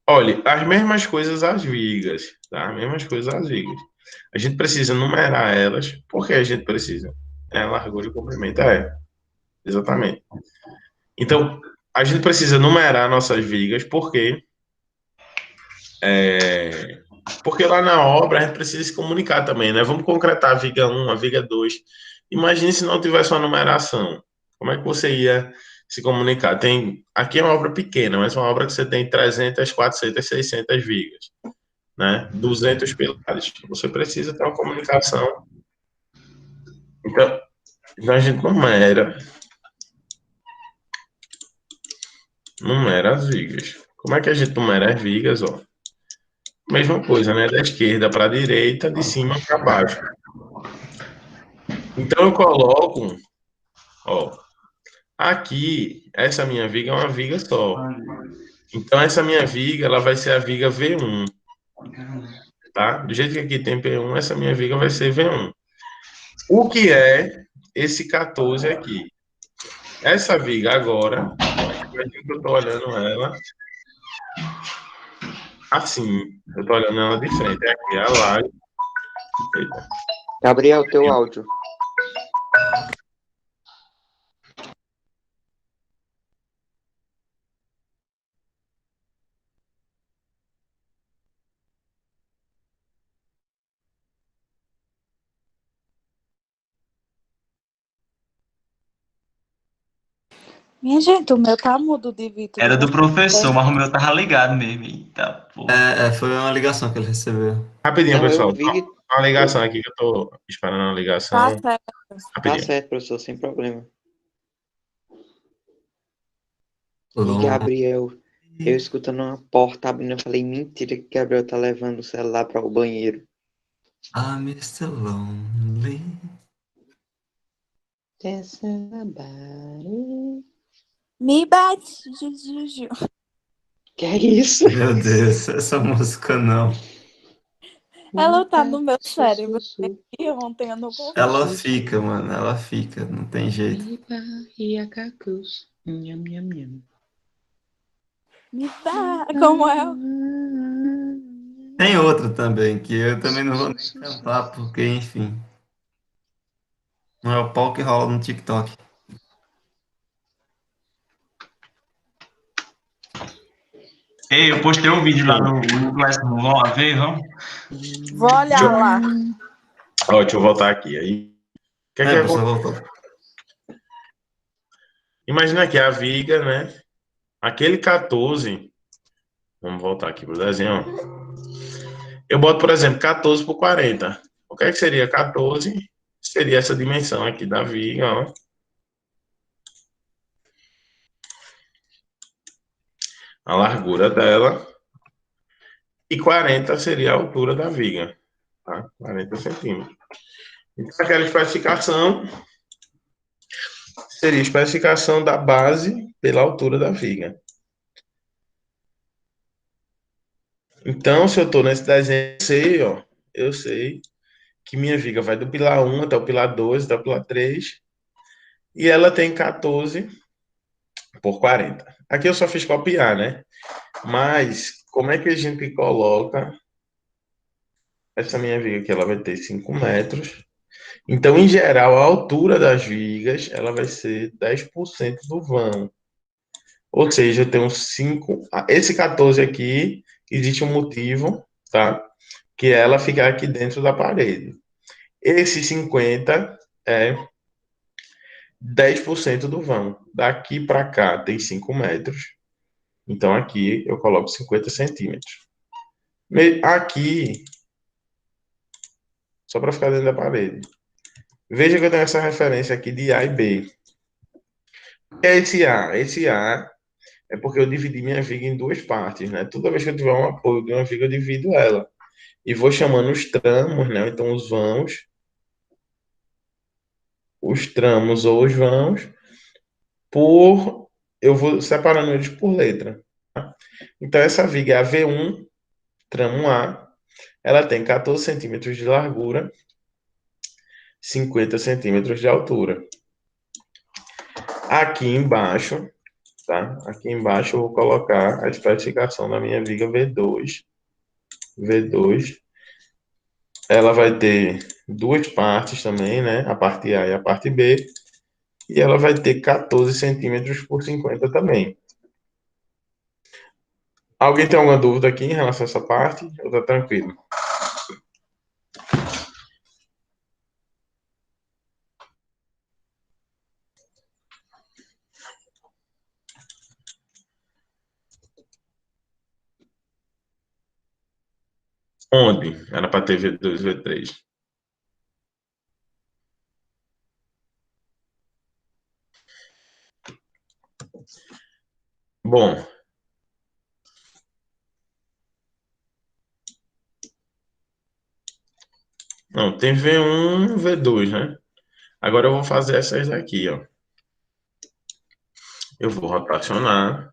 Olha, as mesmas coisas as vigas, tá? As mesmas coisas as vigas. A gente precisa numerar elas. Por que a gente precisa? É a largura e o comprimento. É, exatamente. Então, a gente precisa numerar nossas vigas, porque lá na obra a gente precisa se comunicar também, né? Vamos concretar a viga 1, a viga 2. Imagine se não tivesse uma numeração. Como é que você ia se comunicar? Aqui é uma obra pequena, mas é uma obra que você tem 300, 400, 600 vigas, né? 200 pilares. Você precisa ter uma comunicação. Então a gente numera as vigas. Como é que a gente numera as vigas, ó? Mesma coisa, né? Da esquerda para a direita, de cima para baixo. Então eu coloco, ó, aqui, essa minha viga é uma viga só. Então essa minha viga, ela vai ser a viga V1, tá? Do jeito que aqui tem P1, essa minha viga vai ser V1. O que é esse 14 aqui? Essa viga agora, imagina que eu estou olhando ela assim, eu estou olhando ela de frente, é aqui a laje. Eita. Gabriel, teu áudio. Minha gente, o meu tá mudo de Vitor. era do professor, mas o meu tava ligado mesmo. Eita, pô. Foi uma ligação que ele recebeu. Rapidinho, Não, eu pessoal. vi. Uma ligação aqui que eu estou esperando uma Tá ligação. certo. Tá Rapidinho. certo, professor, sem problema. E Lonely. Gabriel, eu escutando uma porta abrindo, eu falei, mentira que Gabriel tá levando o celular para o banheiro. I'm Mr. Lonely. Me bate, Juju. Que é isso? Meu Deus, essa música não. Ela tá no meu cérebro. E ontem eu não consegui. Ela fica, mano, ela fica, não tem jeito. Me dá. Como é? Tem outra também, que eu também não vou nem cantar, porque, enfim. Não é o pau que rola no TikTok. Ei, eu postei um vídeo lá no Classroom. Vamos lá ver, vamos? Vou olhar lá. Ó, deixa eu voltar aqui. Aí, o que é que Professor acontece? voltou. Imagina aqui a viga, né? Aquele 14. Vamos voltar aqui pro desenho. Ó. Eu boto, por exemplo, 14 por 40. O que é que seria 14? Seria essa dimensão aqui da viga, ó. A largura dela. E 40 seria a altura da viga, tá? 40 centímetros. Então, aquela especificação seria a especificação da base pela altura da viga. Então, se eu estou nesse desenho, eu sei que minha viga vai do pilar 1 até o pilar 2, até o pilar 3, e ela tem 14 por 40. Aqui eu só fiz copiar, né? Mas, como é que a gente coloca essa minha viga aqui? Ela vai ter 5 metros. Então, em geral, a altura das vigas, ela vai ser 10% do vão. Ou seja, eu tenho 5... Esse 14 aqui, existe um motivo, tá? Que é ela ficar aqui dentro da parede. Esse 50 é 10% do vão. Daqui para cá tem 5 metros. Então, aqui eu coloco 50 centímetros. Aqui só para ficar dentro da parede. Veja que eu tenho essa referência aqui de A e B. O que é esse A? Esse A é porque eu dividi minha viga em duas partes, né? Toda vez que eu tiver um apoio de uma viga, eu divido ela. E vou chamando os tramos, né? Então, os tramos ou os vãos, eu vou separando eles por letra. Tá? Então, essa viga é a V1, tramo A, ela tem 14 centímetros de largura, 50 centímetros de altura. Aqui embaixo, tá? Aqui embaixo eu vou colocar a especificação da minha viga V2. V2, ela vai ter duas partes também, né? A parte A e a parte B. E ela vai ter 14 centímetros por 50 também. Alguém tem alguma dúvida aqui em relação a essa parte? Ou tá tranquilo? Onde? Era para ter V2 e V3. Bom, não, tem V1 e V2, né? Agora eu vou fazer essas daqui, ó. Eu vou rotacionar.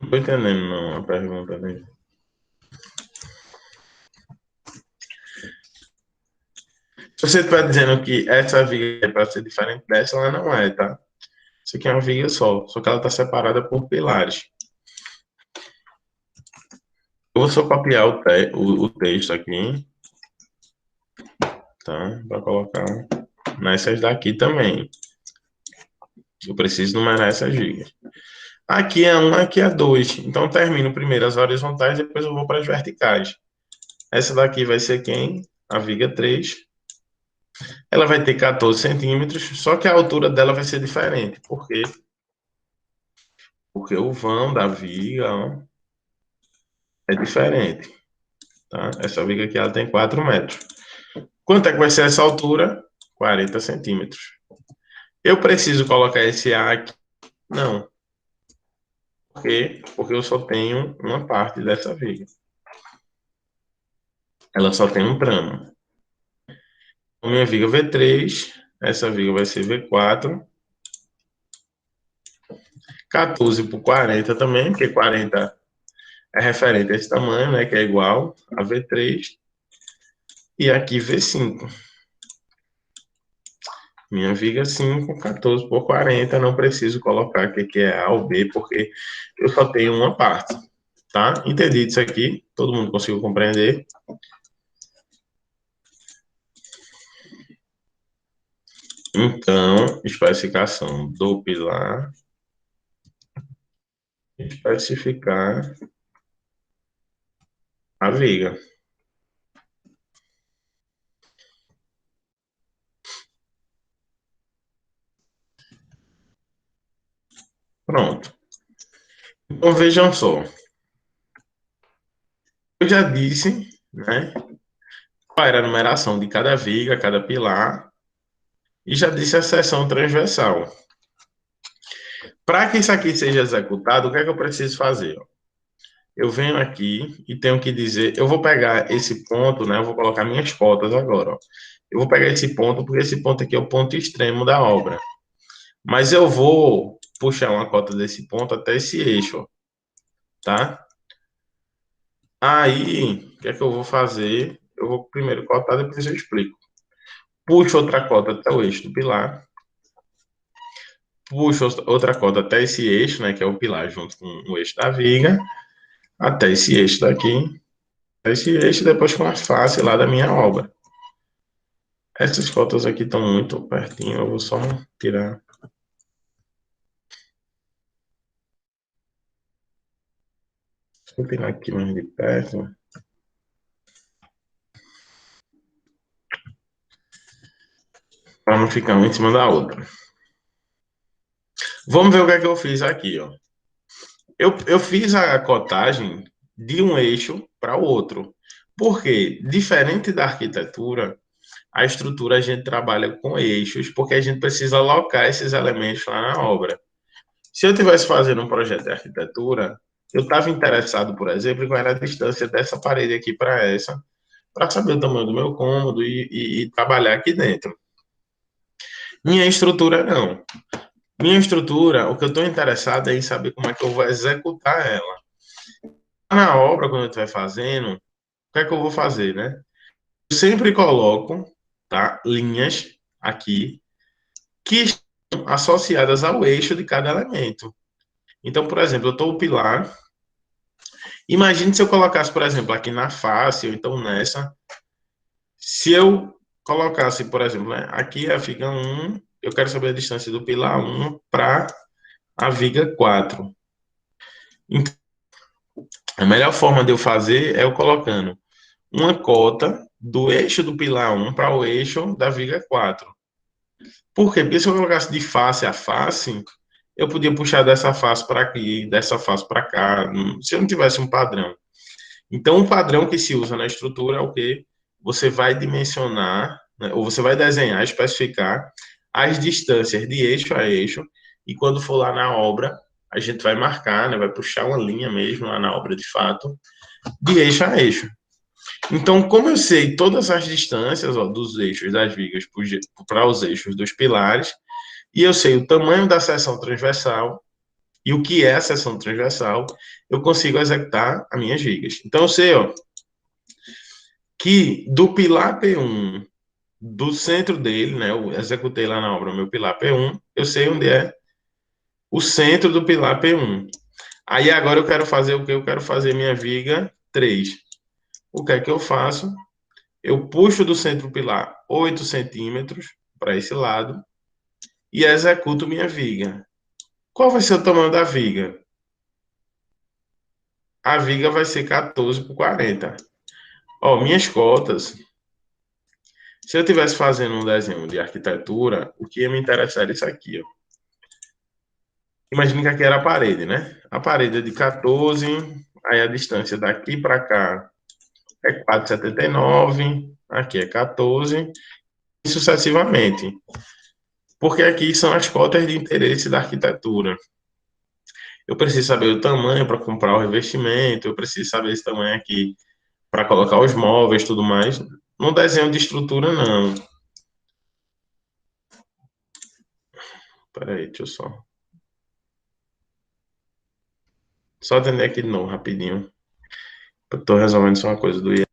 Não tô entendendo não, a pergunta dele. Se você estiver dizendo que essa viga é para ser diferente dessa, ela não é, tá? Isso aqui é uma viga só que ela está separada por pilares. Eu vou só copiar o texto aqui, tá? Para colocar nessas daqui também. Eu preciso numerar essas vigas. Aqui é 1, aqui é 2. Então, eu termino primeiro as horizontais, depois eu vou para as verticais. Essa daqui vai ser quem? A viga 3. Ela vai ter 14 centímetros, só que a altura dela vai ser diferente. Por quê? Porque o vão da viga, ó, é diferente. Tá? Essa viga aqui ela tem 4 metros. Quanto é que vai ser essa altura? 40 centímetros. Eu preciso colocar esse A aqui? Não. Por quê? Porque eu só tenho uma parte dessa viga. Ela só tem um tramo. A minha viga V3, essa viga vai ser V4. 14 por 40 também, porque 40 é referente a esse tamanho, né, que é igual a V3. E aqui V5. Minha viga 5, 14 por 40, não preciso colocar o que é A ou B, porque eu só tenho uma parte, tá? Entendido isso aqui? Todo mundo conseguiu compreender? Então, especificação do pilar, especificar a viga. Pronto. Então, vejam só. Eu já disse, né, qual era a numeração de cada viga, cada pilar, e já disse a seção transversal. Para que isso aqui seja executado, o que é que eu preciso fazer? Eu venho aqui e tenho que dizer, eu vou pegar esse ponto, né? Eu vou colocar minhas cotas agora, ó. Eu vou pegar esse ponto, porque esse ponto aqui é o ponto extremo da obra. Mas eu vou puxar uma cota desse ponto até esse eixo, ó, tá? Aí, o que é que eu vou fazer? Eu vou primeiro cotar, depois eu explico. Puxo outra cota até o eixo do pilar. Puxo outra cota até esse eixo, né? Que é o pilar junto com o eixo da viga. Até esse eixo daqui. Esse eixo depois com a face lá da minha obra. Essas fotos aqui estão muito pertinho, eu vou só tirar. Vou tirar aqui mais de perto. Para não ficar uma em cima da outra. Vamos ver o que é que eu fiz aqui, ó. Eu fiz a cotagem de um eixo para o outro. Porque, diferente da arquitetura, a estrutura a gente trabalha com eixos, porque a gente precisa alocar esses elementos lá na obra. Se eu estivesse fazendo um projeto de arquitetura, eu estava interessado, por exemplo, em qual era a distância dessa parede aqui para essa, para saber o tamanho do meu cômodo e trabalhar aqui dentro. Minha estrutura, não. Minha estrutura, o que eu estou interessado é em saber como é que eu vou executar ela. Na obra, quando eu estiver fazendo, o que é que eu vou fazer, né? Eu sempre coloco, tá, linhas aqui que estão associadas ao eixo de cada elemento. Então, por exemplo, eu estou o pilar. Imagine se eu colocasse, por exemplo, aqui na face, ou então nessa. Se eu colocasse, por exemplo, né, aqui a viga 1, eu quero saber a distância do pilar 1 para a viga 4. Então, a melhor forma de eu fazer é eu colocando uma cota do eixo do pilar 1 para o eixo da viga 4. Por quê? Porque se eu colocasse de face a face, eu podia puxar dessa face para aqui, dessa face para cá, se eu não tivesse um padrão. Então, o padrão que se usa na estrutura é o quê? Você vai dimensionar, né, ou você vai desenhar, especificar as distâncias de eixo a eixo, e quando for lá na obra, a gente vai marcar, né, vai puxar uma linha mesmo lá na obra de fato, de eixo a eixo. Então, como eu sei todas as distâncias, ó, dos eixos das vigas para os eixos dos pilares, e eu sei o tamanho da seção transversal e o que é a seção transversal, eu consigo executar as minhas vigas. Então, eu sei, ó, que do pilar P1, do centro dele, né, eu executei lá na obra o meu pilar P1, eu sei onde é o centro do pilar P1. Aí agora eu quero fazer o que? Eu quero fazer minha viga 3. O que é que eu faço? Eu puxo do centro do pilar 8 centímetros para esse lado e executo minha viga. Qual vai ser o tamanho da viga? A viga vai ser 14 por 40. Ó, minhas cotas. Se eu estivesse fazendo um desenho de arquitetura, o que ia me interessar era isso aqui, ó. Imagina que aqui era a parede, né? A parede é de 14, aí a distância daqui para cá é 4,79, aqui é 14, e sucessivamente. Porque aqui são as cotas de interesse da arquitetura. Eu preciso saber o tamanho para comprar o revestimento, eu preciso saber esse tamanho aqui para colocar os móveis e tudo mais. No desenho de estrutura, não. Peraí, deixa eu só atender aqui de novo, rapidinho. Eu tô resolvendo só uma coisa do IA.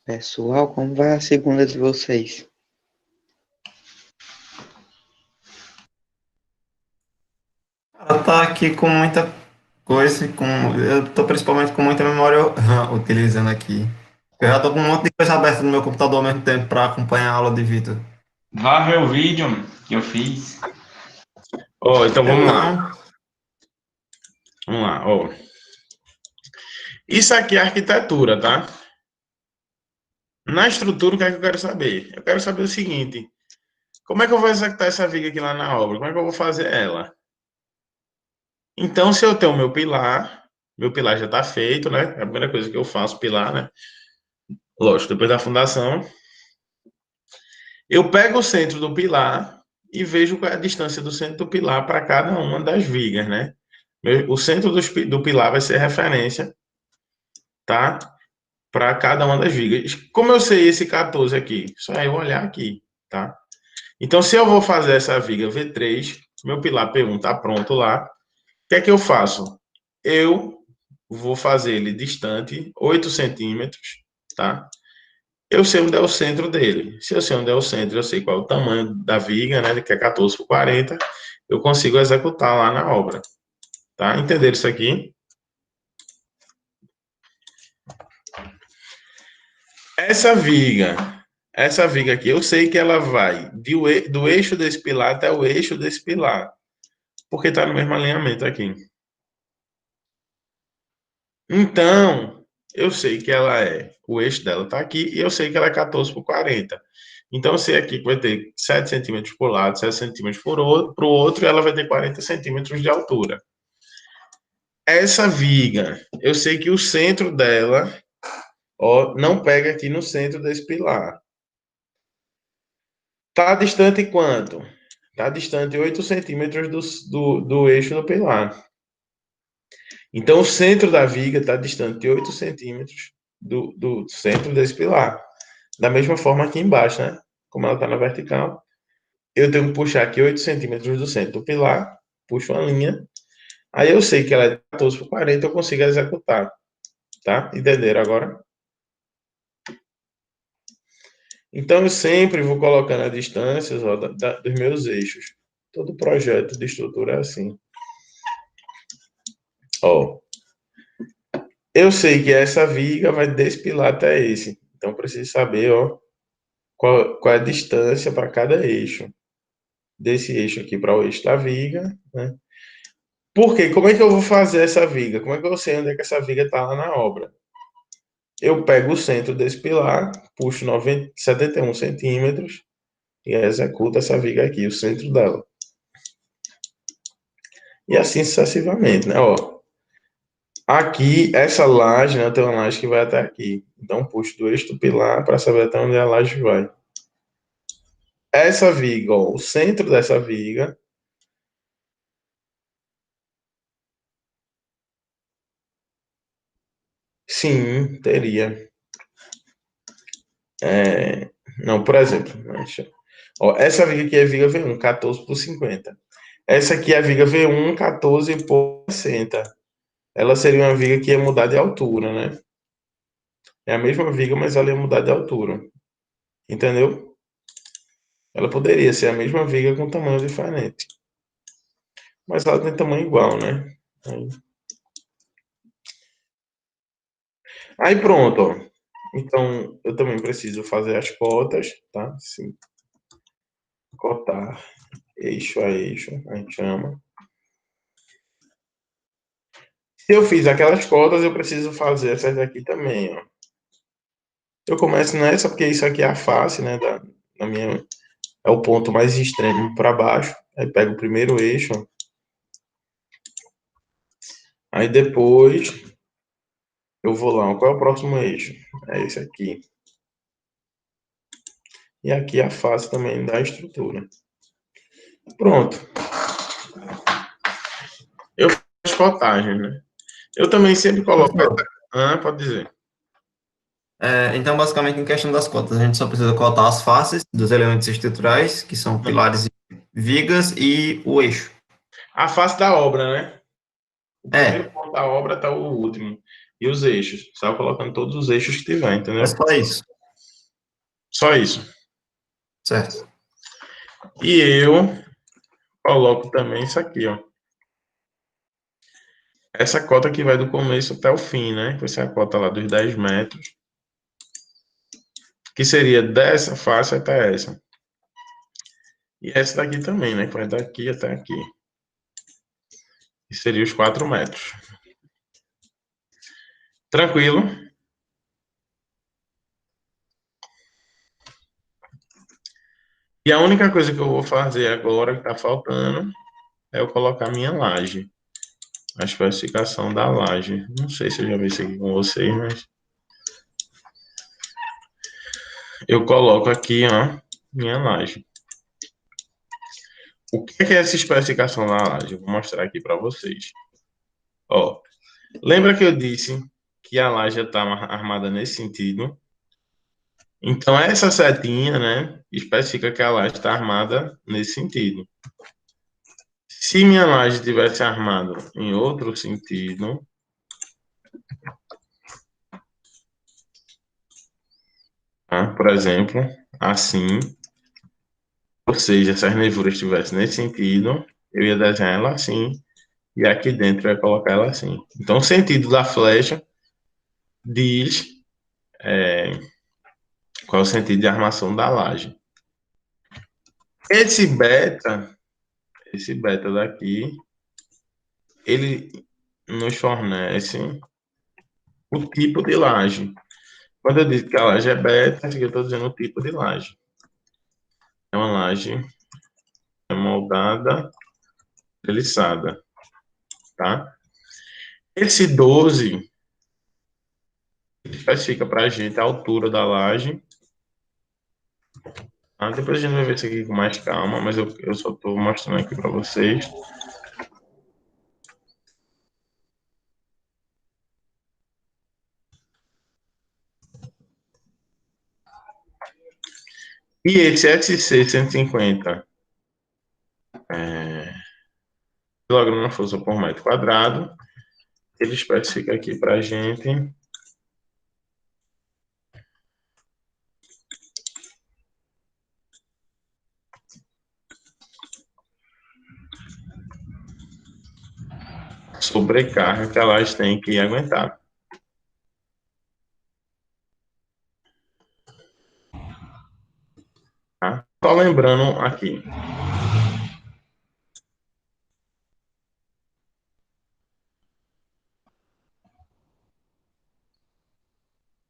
Pessoal, como vai a segunda de vocês? Ela tá aqui com muita coisa, eu tô principalmente com muita memória utilizando aqui. Eu já tô com um monte de coisa aberta no meu computador ao mesmo tempo para acompanhar a aula de Vitor. Vá ver o vídeo que eu fiz. Ó, então vamos lá. Então, Vamos lá, ó. Isso aqui é arquitetura, tá? Na estrutura, o que é que eu quero saber? Eu quero saber o seguinte: como é que eu vou executar essa viga aqui lá na obra? Como é que eu vou fazer ela? Então, se eu tenho o meu pilar já está feito, né? É a primeira coisa que eu faço, pilar, né? Lógico, depois da fundação. Eu pego o centro do pilar e vejo qual é a distância do centro do pilar para cada uma das vigas, né? O centro do pilar vai ser referência, tá? Para cada uma das vigas. Como eu sei esse 14 aqui? Só é eu olhar aqui, tá? Então, se eu vou fazer essa viga V3, meu pilar P1 está pronto lá. O que é que eu faço? Eu vou fazer ele distante 8 centímetros, tá? Eu sei onde é o centro dele. Se eu sei onde é o centro, eu sei qual é o tamanho da viga, né? Que é 14 por 40. Eu consigo executar lá na obra, tá? Entenderam isso aqui? Essa viga aqui, eu sei que ela vai do eixo desse pilar até o eixo desse pilar, porque está no mesmo alinhamento aqui. Então, eu sei que o eixo dela está aqui e eu sei que ela é 14 por 40. Então, eu sei aqui que vai ter 7 centímetros por lado, 7 centímetros para o outro, e ela vai ter 40 centímetros de altura. Essa viga, eu sei que o centro dela, ó, não pega aqui no centro desse pilar. Está distante quanto? Está distante 8 centímetros do eixo do pilar. Então, o centro da viga está distante 8 centímetros do centro desse pilar. Da mesma forma aqui embaixo, né? Como ela está na vertical, eu tenho que puxar aqui 8 centímetros do centro do pilar, puxo uma linha, aí eu sei que ela é 14 por 40, eu consigo executar. Tá? Entenderam agora? Então, eu sempre vou colocando as distâncias, ó, dos meus eixos. Todo projeto de estrutura é assim. Ó, eu sei que essa viga vai desse pilar até esse. Então, eu preciso saber, ó, qual é a distância para cada eixo. Desse eixo aqui para o eixo da viga, né? Por quê? Como é que eu vou fazer essa viga? Como é que eu sei onde é que essa viga está lá na obra? Eu pego o centro desse pilar, puxo 71 centímetros e executo essa viga aqui, o centro dela. E assim sucessivamente, né? Ó, aqui, essa laje, né, tem uma laje que vai até aqui. Então, puxo do eixo do pilar para saber até onde a laje vai. Essa viga, ó, o centro dessa viga. Sim, teria. Não, por exemplo, ó, essa viga aqui é viga V1, 14 por 50. Essa aqui é a viga V1, 14 por 60. Ela seria uma viga que ia mudar de altura, né? É a mesma viga, mas ela ia mudar de altura. Entendeu? Ela poderia ser a mesma viga com tamanho diferente. Mas ela tem tamanho igual, né? Aí pronto, ó. Então, eu também preciso fazer as cotas, tá? Sim. Cotar eixo a eixo, a gente chama. Se eu fiz aquelas cotas, eu preciso fazer essas aqui também, ó. Eu começo nessa, porque isso aqui é a face, né? Da minha, é o ponto mais extremo para baixo. Aí pego o primeiro eixo. Ó. Aí depois eu vou lá. Qual é o próximo eixo? É esse aqui. E aqui a face também da estrutura. Pronto. Eu faço as cotagens, né? Eu também sempre coloco. Pode dizer. Então, basicamente, em questão das cotas, a gente só precisa cotar as faces dos elementos estruturais, que são pilares e vigas, e o eixo. A face da obra, né? O É, primeiro ponto da obra está o último. E os eixos. Só colocando todos os eixos que tiver, entendeu? é só isso, Só isso. certo? E eu coloco também isso aqui, ó. Essa cota que vai do começo até o fim, né? Vai ser a cota lá dos 10 metros. Que seria dessa face até essa. E essa daqui também, né? Que vai daqui até aqui. Que seria os 4 metros. Tranquilo? E a única coisa que eu vou fazer agora, que tá faltando, é eu colocar minha laje. A especificação da laje. Não sei se eu já vi isso aqui com vocês, mas eu coloco aqui, ó, minha laje. O que é essa especificação da laje? Eu vou mostrar aqui para vocês. Ó, lembra que eu disse que a laje está armada nesse sentido? Então, essa setinha, né, especifica que a laje está armada nesse sentido. Se minha laje tivesse armada em outro sentido, tá? Por exemplo, assim, ou seja, se as nervuras estivessem nesse sentido, eu ia desenhar ela assim, e aqui dentro eu ia colocar ela assim. Então, o sentido da flecha diz qual é o sentido de armação da laje. Esse beta daqui, ele nos fornece o tipo de laje. Quando eu digo que a laje é beta, eu estou dizendo o tipo de laje. É uma laje moldada, treliçada, tá? Esse 12 especifica para a gente a altura da laje. Tá? Depois a gente vai ver isso aqui com mais calma, mas eu só estou mostrando aqui para vocês. E esse SC 150 kg força por metro quadrado, ele especifica aqui para a gente sobrecarga que a laje tem que aguentar. Tá? Só lembrando aqui.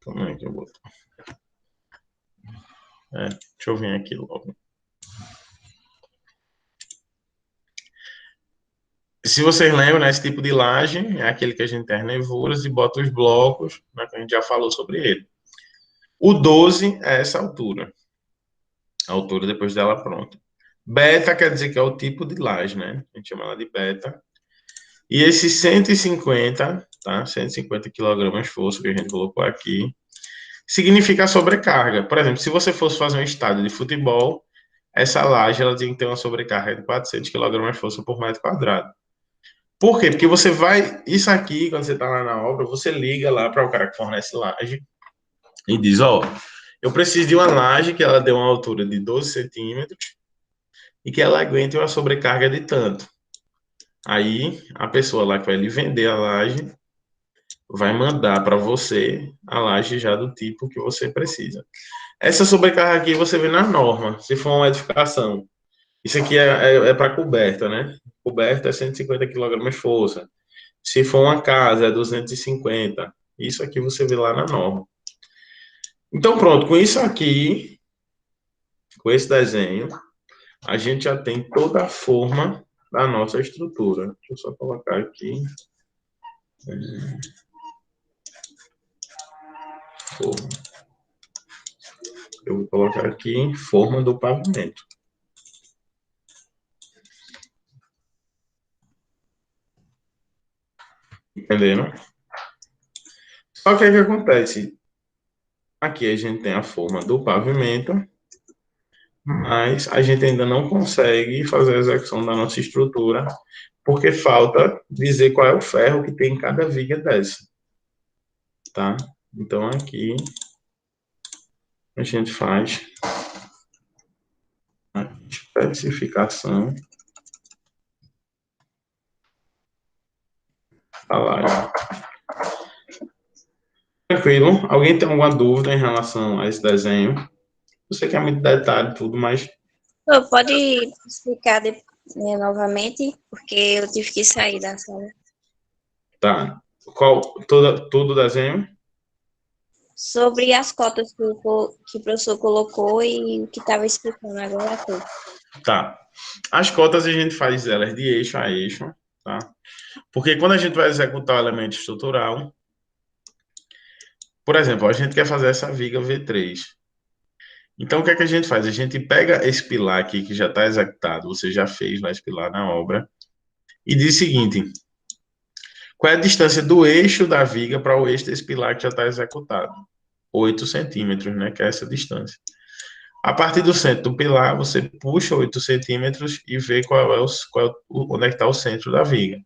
Como é que eu boto? Deixa eu vir aqui logo. Se vocês lembram, né, esse tipo de laje é aquele que a gente tem nervuras e bota os blocos, né, que a gente já falou sobre ele. O 12 é essa altura. A altura depois dela pronta. Beta quer dizer que é o tipo de laje, né? A gente chama ela de beta. E esse 150, tá? 150 kg força que a gente colocou aqui, significa a sobrecarga. Por exemplo, se você fosse fazer um estádio de futebol, essa laje ela tem que ter uma sobrecarga de 400 kg força por metro quadrado. Por quê? Porque você vai. Isso aqui, quando você está lá na obra, você liga lá para o cara que fornece laje e diz: Ó, eu preciso de uma laje que ela dê uma altura de 12 centímetros e que ela aguente uma sobrecarga de tanto. Aí a pessoa lá que vai lhe vender a laje vai mandar para você a laje já do tipo que você precisa. Essa sobrecarga aqui você vê na norma, se for uma edificação. Isso aqui é para coberta, né? Coberta é 150 kg força. Se for uma casa, é 250. Isso aqui você vê lá na norma. Então, pronto, com isso aqui, com esse desenho, a gente já tem toda a forma da nossa estrutura. Deixa eu só colocar aqui. Forma. Eu vou colocar aqui forma do pavimento. Entenderam? Só que o que acontece? Aqui a gente tem a forma do pavimento, mas a gente ainda não consegue fazer a execução da nossa estrutura, porque falta dizer qual é o ferro que tem em cada viga dessa, tá? Então aqui a gente faz a especificação da laje. Tranquilo? Alguém tem alguma dúvida em relação a esse desenho? Eu sei que é muito detalhe tudo, mas Pô, pode explicar novamente, porque eu tive que sair da sala. tá. Todo o desenho? Sobre as cotas que o professor colocou e o que estava explicando agora há pouco. Tá. As cotas a gente faz elas de eixo a eixo, tá? Porque quando a gente vai executar o elemento estrutural, por exemplo, a gente quer fazer essa viga V3. Então, o que é que a gente faz? A gente pega esse pilar aqui que já está executado, você já fez lá esse pilar na obra, e diz o seguinte: qual é a distância do eixo da viga para o eixo desse pilar que já está executado? 8 centímetros, né? Que é essa distância. A partir do centro do pilar, você puxa 8 centímetros e vê onde é que está o centro da viga.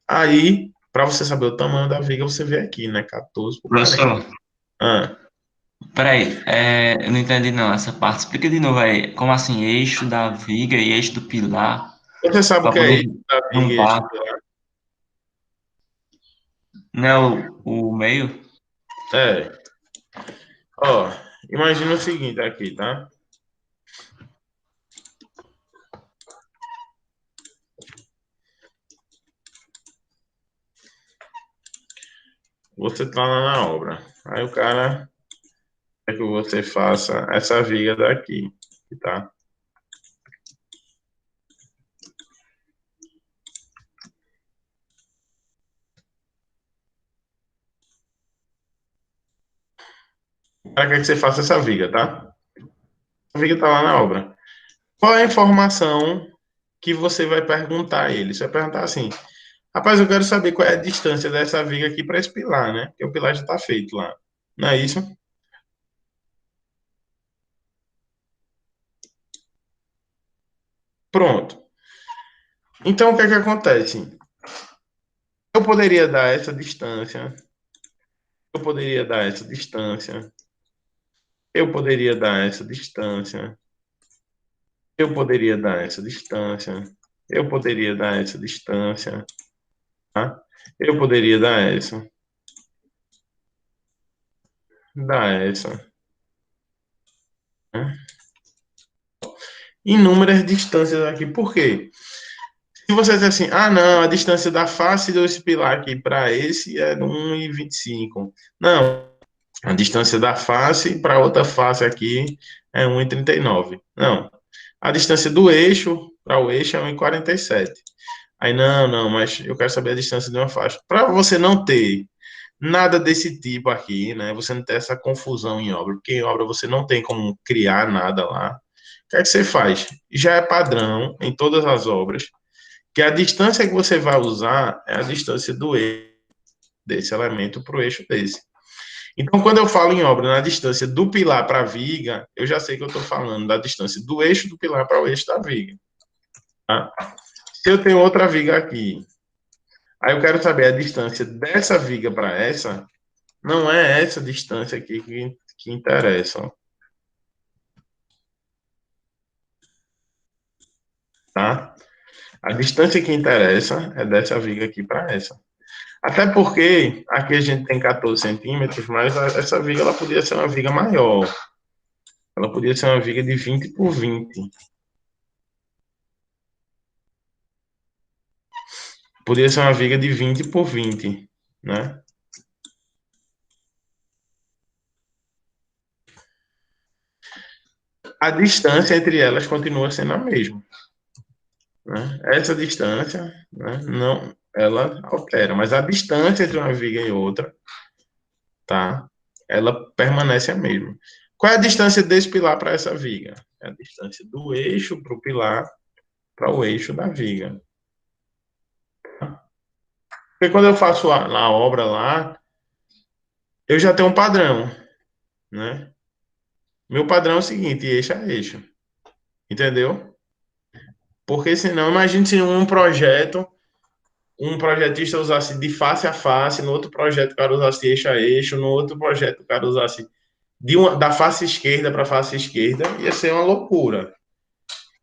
Aí, para você saber o tamanho da viga, você vê aqui, né? 14 por 40. Professor, Ah, peraí, eu não entendi não essa parte. Explica de novo aí, como assim, eixo da viga e eixo do pilar, você sabe o para que é poder eixo da viga e eixo juntar, do pilar? não, o meio? É. Ó, imagina o seguinte aqui, tá? você tá lá na obra. Aí o cara quer que você faça essa viga daqui, tá? O cara quer que você faça essa viga, tá? A viga tá lá na obra. Qual é a informação que você vai perguntar a ele? Você vai perguntar assim: rapaz, eu quero saber qual é a distância dessa viga aqui para esse pilar, né? Porque o pilar já está feito lá. Não é isso? Pronto. Então, o que é que acontece? Eu poderia dar essa distância. Eu poderia dar essa distância. Eu poderia dar essa distância. Eu poderia dar essa distância. Eu poderia dar essa distância. Tá? Eu poderia dar essa. Dar essa. Né? Inúmeras distâncias aqui. Por quê? Se você dizer assim, ah, não, a distância da face desse pilar aqui para esse é 1,25. Não, a distância da face para outra face aqui é 1,39. Não, a distância do eixo para o eixo é 1,47. Aí, não, mas eu quero saber a distância de uma faixa. Para você não ter nada desse tipo aqui, né? Você não ter essa confusão em obra, porque em obra você não tem como criar nada lá. O que é que você faz? Já é padrão em todas as obras que a distância que você vai usar é a distância do eixo desse elemento para o eixo desse. Então, quando eu falo em obra na distância do pilar para a viga, eu já sei que eu estou falando da distância do eixo do pilar para o eixo da viga. Tá? Se eu tenho outra viga aqui, aí eu quero saber a distância dessa viga para essa, não é essa distância aqui que interessa. Tá? A distância que interessa é dessa viga aqui para essa. Até porque aqui a gente tem 14 centímetros, mas essa viga ela podia ser uma viga maior. Ela podia ser uma viga de 20 por 20. Podia ser uma viga de 20 por 20, né? A distância entre elas continua sendo a mesma. Né? Essa distância, né, não, ela altera, mas a distância entre uma viga e outra, tá? Ela permanece a mesma. Qual é a distância desse pilar para essa viga? É a distância do eixo para o pilar para o eixo da viga. Porque quando eu faço a obra lá, eu já tenho um padrão, né? Meu padrão é o seguinte, eixo a eixo. Entendeu? Porque senão, imagine se um projetista usasse de face a face, no outro projeto o cara usasse eixo a eixo, no outro projeto o cara usasse da face esquerda para face esquerda, ia ser uma loucura.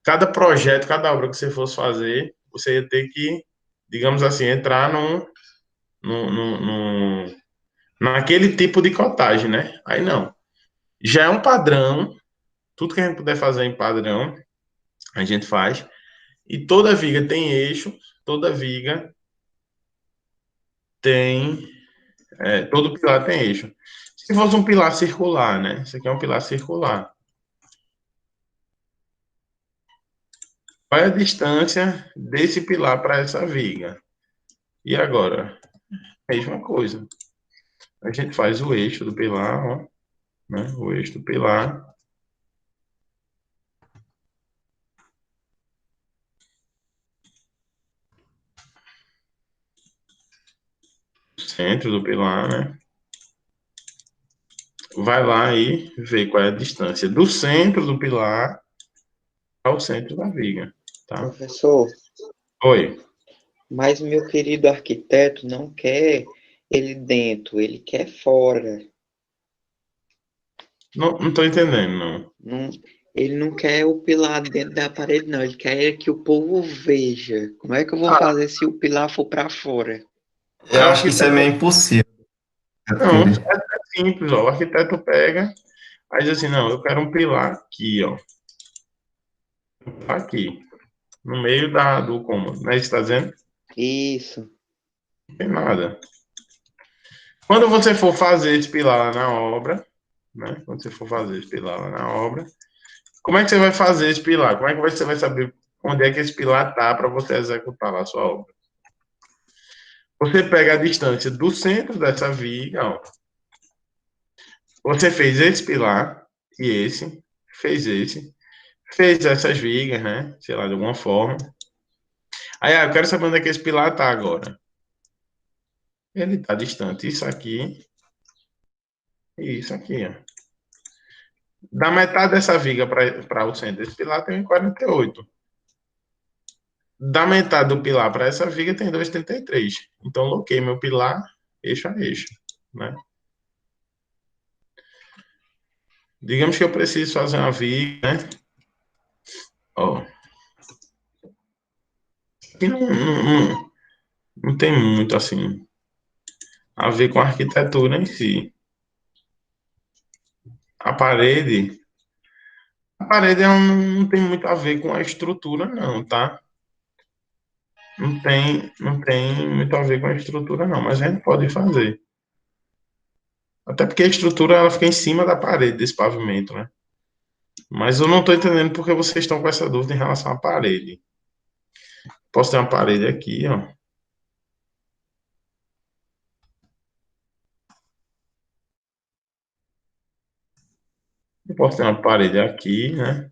Cada projeto, cada obra que você fosse fazer, você ia ter que, digamos assim, entrar num, num, num, naquele tipo de cotagem, né? Aí não. Já é um padrão, tudo que a gente puder fazer em padrão, a gente faz. E toda viga tem eixo, toda viga tem. Todo pilar tem eixo. Se fosse um pilar circular, né? Isso aqui é um pilar circular. Qual é a distância desse pilar para essa viga? E agora? Mesma coisa. A gente faz o eixo do pilar, ó, né? O eixo do pilar. Centro do pilar, né? Vai lá e vê qual é a distância do centro do pilar ao centro da viga, tá? Professor, Oi. mas meu querido arquiteto não quer ele dentro, ele quer fora. Não tô entendendo, não. Não, ele não quer o pilar dentro da parede, não. Ele quer que o povo veja. Como é que eu vou fazer se o pilar for para fora? Eu acho que isso é meio impossível. Não, é simples, ó. O arquiteto pega, aí diz assim, não, eu quero um pilar aqui, ó. Aqui, no meio do cômodo, né? Você tá dizendo? Isso. Não tem nada. Quando você for fazer esse pilar lá na obra, né? Quando você for fazer esse pilar lá na obra, como é que você vai fazer esse pilar? Como é que você vai saber onde é que esse pilar está para você executar lá a sua obra? Você pega a distância do centro dessa viga, ó. Você fez esse pilar e fez essas vigas, né? Sei lá, de alguma forma. Aí, eu quero saber onde é que esse pilar está agora. Ele está distante isso aqui e isso aqui, ó. Da metade dessa viga para o centro desse pilar tem 48. Da metade do pilar para essa viga tem 2,33. Então, loquei meu pilar eixo a eixo, né? Digamos que eu preciso fazer uma viga, né? Ó. Aqui não tem muito, assim, a ver com a arquitetura em si. A parede não tem muito a ver com a estrutura, não, tá? Não tem muito a ver com a estrutura, não, mas a gente pode fazer. Até porque a estrutura ela fica em cima da parede desse pavimento, né? Mas eu não estou entendendo porque vocês estão com essa dúvida em relação à parede. Posso ter uma parede aqui, ó. Eu posso ter uma parede aqui, né?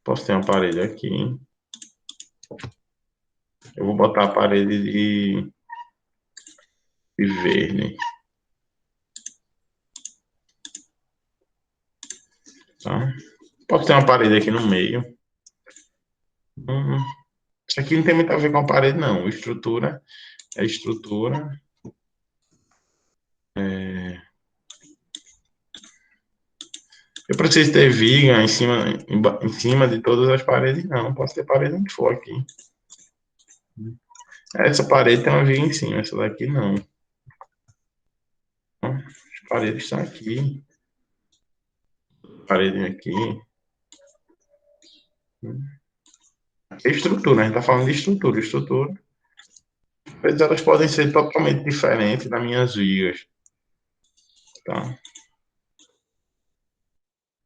Posso ter uma parede aqui. Eu vou botar a parede de verde. Tá? Posso ter uma parede aqui no meio. Isso aqui não tem muito a ver com a parede, não. Estrutura é estrutura. Eu preciso ter viga em cima de todas as paredes, não. Posso ter parede onde for aqui. Essa parede tem uma viga em cima, essa daqui não. As paredes estão aqui. Parede aqui. Estrutura, a gente está falando de estrutura. Estrutura. Elas podem ser totalmente diferentes das minhas vigas. Tá?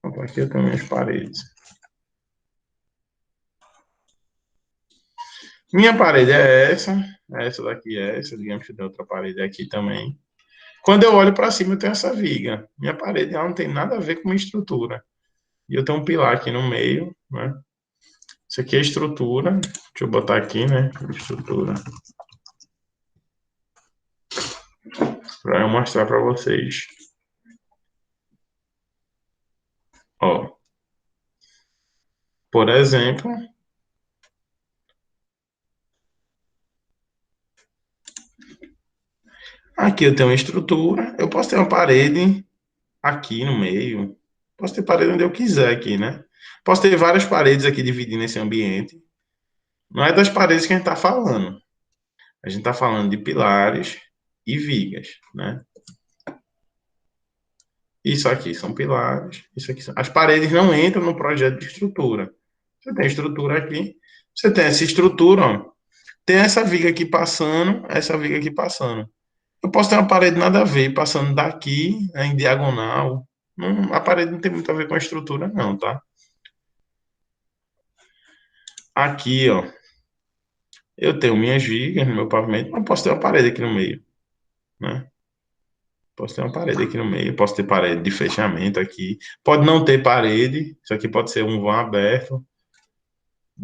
Então, aqui eu tenho minhas paredes. Minha parede é essa daqui é essa, digamos que tem outra parede aqui também. Quando eu olho para cima, eu tenho essa viga. Minha parede ela não tem nada a ver com minha estrutura. E eu tenho um pilar aqui no meio, né? Isso aqui é estrutura. Deixa eu botar aqui, né? Estrutura. Para eu mostrar para vocês. Ó. Por exemplo, aqui eu tenho uma estrutura. Eu posso ter uma parede aqui no meio. Posso ter parede onde eu quiser aqui, né? Posso ter várias paredes aqui dividindo esse ambiente. Não é das paredes que a gente está falando. A gente está falando de pilares e vigas, né? Isso aqui são pilares, isso aqui são... As paredes não entram no projeto de estrutura. Você tem estrutura aqui, você tem essa estrutura, ó. Tem essa viga aqui passando, essa viga aqui passando. Eu posso ter uma parede nada a ver, passando daqui, né, em diagonal. A parede não tem muito a ver com a estrutura, não, tá? Aqui, ó. Eu tenho minhas vigas no meu pavimento, mas posso ter uma parede aqui no meio, né? Posso ter uma parede aqui no meio, posso ter parede de fechamento aqui. Pode não ter parede, isso aqui pode ser um vão aberto.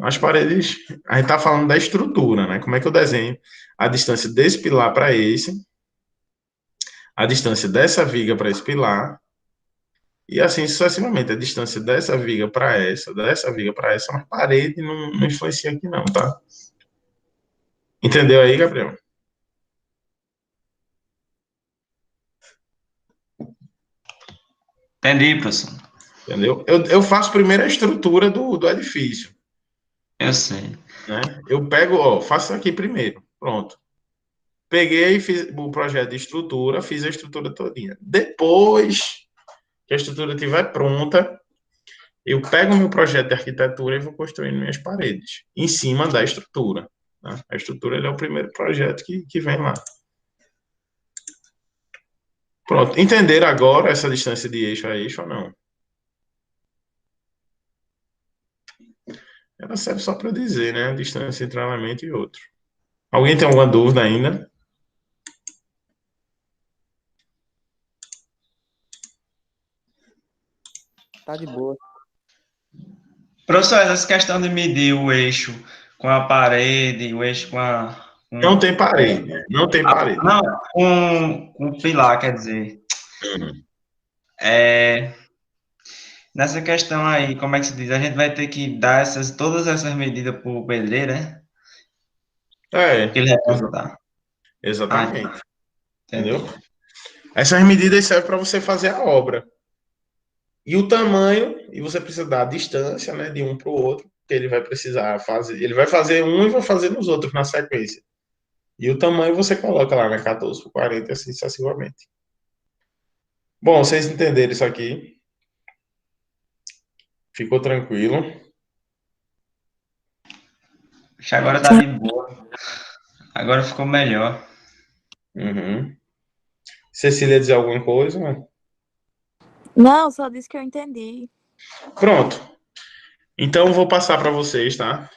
As paredes, a gente está falando da estrutura, né? Como é que eu desenho a distância desse pilar para esse, a distância dessa viga para esse pilar, e assim sucessivamente, a distância dessa viga para essa, dessa viga para essa, mas parede não influencia aqui não, tá? Entendeu aí, Gabriel? Entendi, professor. Entendeu? Eu faço primeiro a estrutura do edifício, Eu sei. né? Eu pego, ó, faço aqui primeiro, pronto. Peguei, fiz o projeto de estrutura, fiz a estrutura todinha. Depois que a estrutura estiver pronta, eu pego o meu projeto de arquitetura e vou construindo minhas paredes em cima da estrutura. Né? A estrutura é o primeiro projeto que vem lá. Pronto. Entenderam agora essa distância de eixo a eixo ou não? Ela serve só para dizer, né? A distância entre um elemento e outro. Alguém tem alguma dúvida ainda? Tá de boa. Professor, essa questão de medir o eixo com a parede, o eixo Não tem parede. Não tem parede. não, com o pilar, quer dizer. É, nessa questão aí, como é que se diz? A gente vai ter que dar todas essas medidas para o pedreiro, né? Que ele vai perguntar. Exatamente. Entendi. Entendeu? Essas medidas servem para você fazer a obra. E o tamanho, e você precisa dar a distância, né, de um para o outro, que ele vai precisar fazer. Ele vai fazer um e vai fazer nos outros na sequência. E o tamanho você coloca lá na 14 por 40 assim sucessivamente. Bom, vocês entenderam isso aqui? Ficou tranquilo? Acho que agora tá de boa. Agora ficou melhor. Uhum. Cecília dizer alguma coisa? Não, só disse que eu entendi. Pronto. Então, eu vou passar para vocês, tá?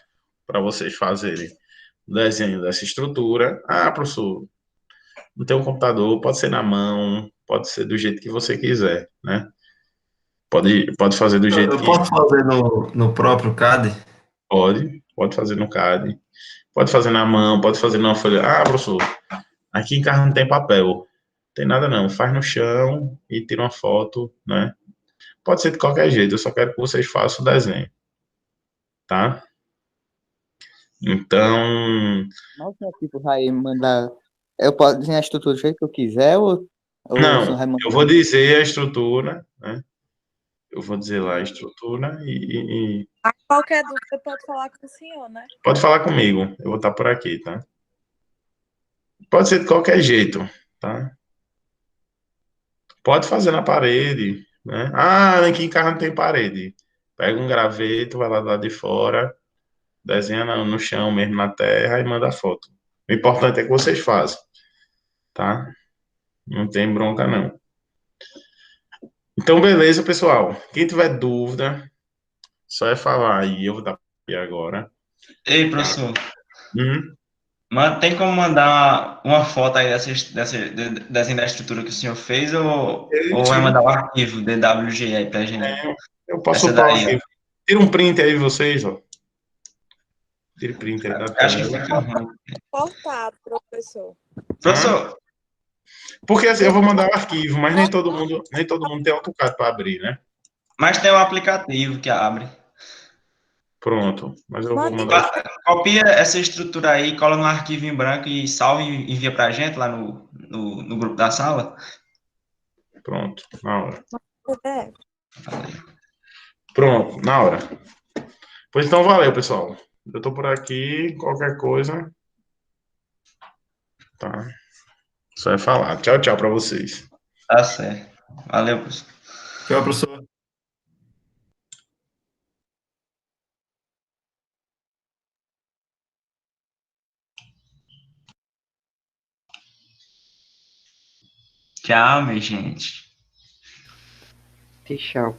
Para vocês fazerem o desenho dessa estrutura. Ah, professor, não tem um computador, pode ser na mão, pode ser do jeito que você quiser, né? Pode fazer do jeito Eu que posso fazer no próprio CAD? pode fazer no CAD, pode fazer na mão, pode fazer numa folha. Ah, professor, aqui em casa não tem papel. Não tem nada não, faz no chão e tira uma foto, né? Pode ser de qualquer jeito, eu só quero que vocês façam o desenho, tá? Então, Mas o senhor tipo, vai mandar. Eu posso desenhar a estrutura do jeito que eu quiser ou o senhor não, vai mandar. eu vou dizer a estrutura, né? Eu vou dizer lá a estrutura e Qualquer dúvida pode falar com o senhor, né? pode falar comigo, eu vou estar por aqui, tá? Pode ser de qualquer jeito, tá? Pode fazer na parede, né? Ah, aqui em casa não tem parede. Pega um graveto, vai lá do lado de fora, desenha no chão mesmo, na terra e manda a foto. O importante é que vocês façam, tá? Não tem bronca, não. Então, beleza, pessoal. Quem tiver dúvida, só é falar aí. Eu vou dar aqui agora. Ei, professor, Hum, tem como mandar uma foto aí dessa desenho da estrutura que o senhor fez ou vai tiro, mandar o arquivo DWG aí pra gente? eu posso Essa soltar o daí, ó. arquivo. Tira um print aí, vocês, ó. Tira print aí da Acho que tela. fica ruim. Cortado, professor. Hã? Professor, Porque assim, eu vou mandar o arquivo, mas nem todo mundo tem AutoCAD para abrir, né? mas tem um aplicativo que abre. Pronto, mas eu vou Mande mandar. Copia essa estrutura aí, cola no arquivo em branco e salva e envia pra gente lá no grupo da sala. Pronto, na hora. PDF. Pronto, na hora. Pois então, valeu, pessoal. Eu tô por aqui, qualquer coisa, tá? Só é falar. Tchau, tchau para vocês. Tá certo. Valeu, professor. Tchau, professor. Tchau, minha gente. Tchau.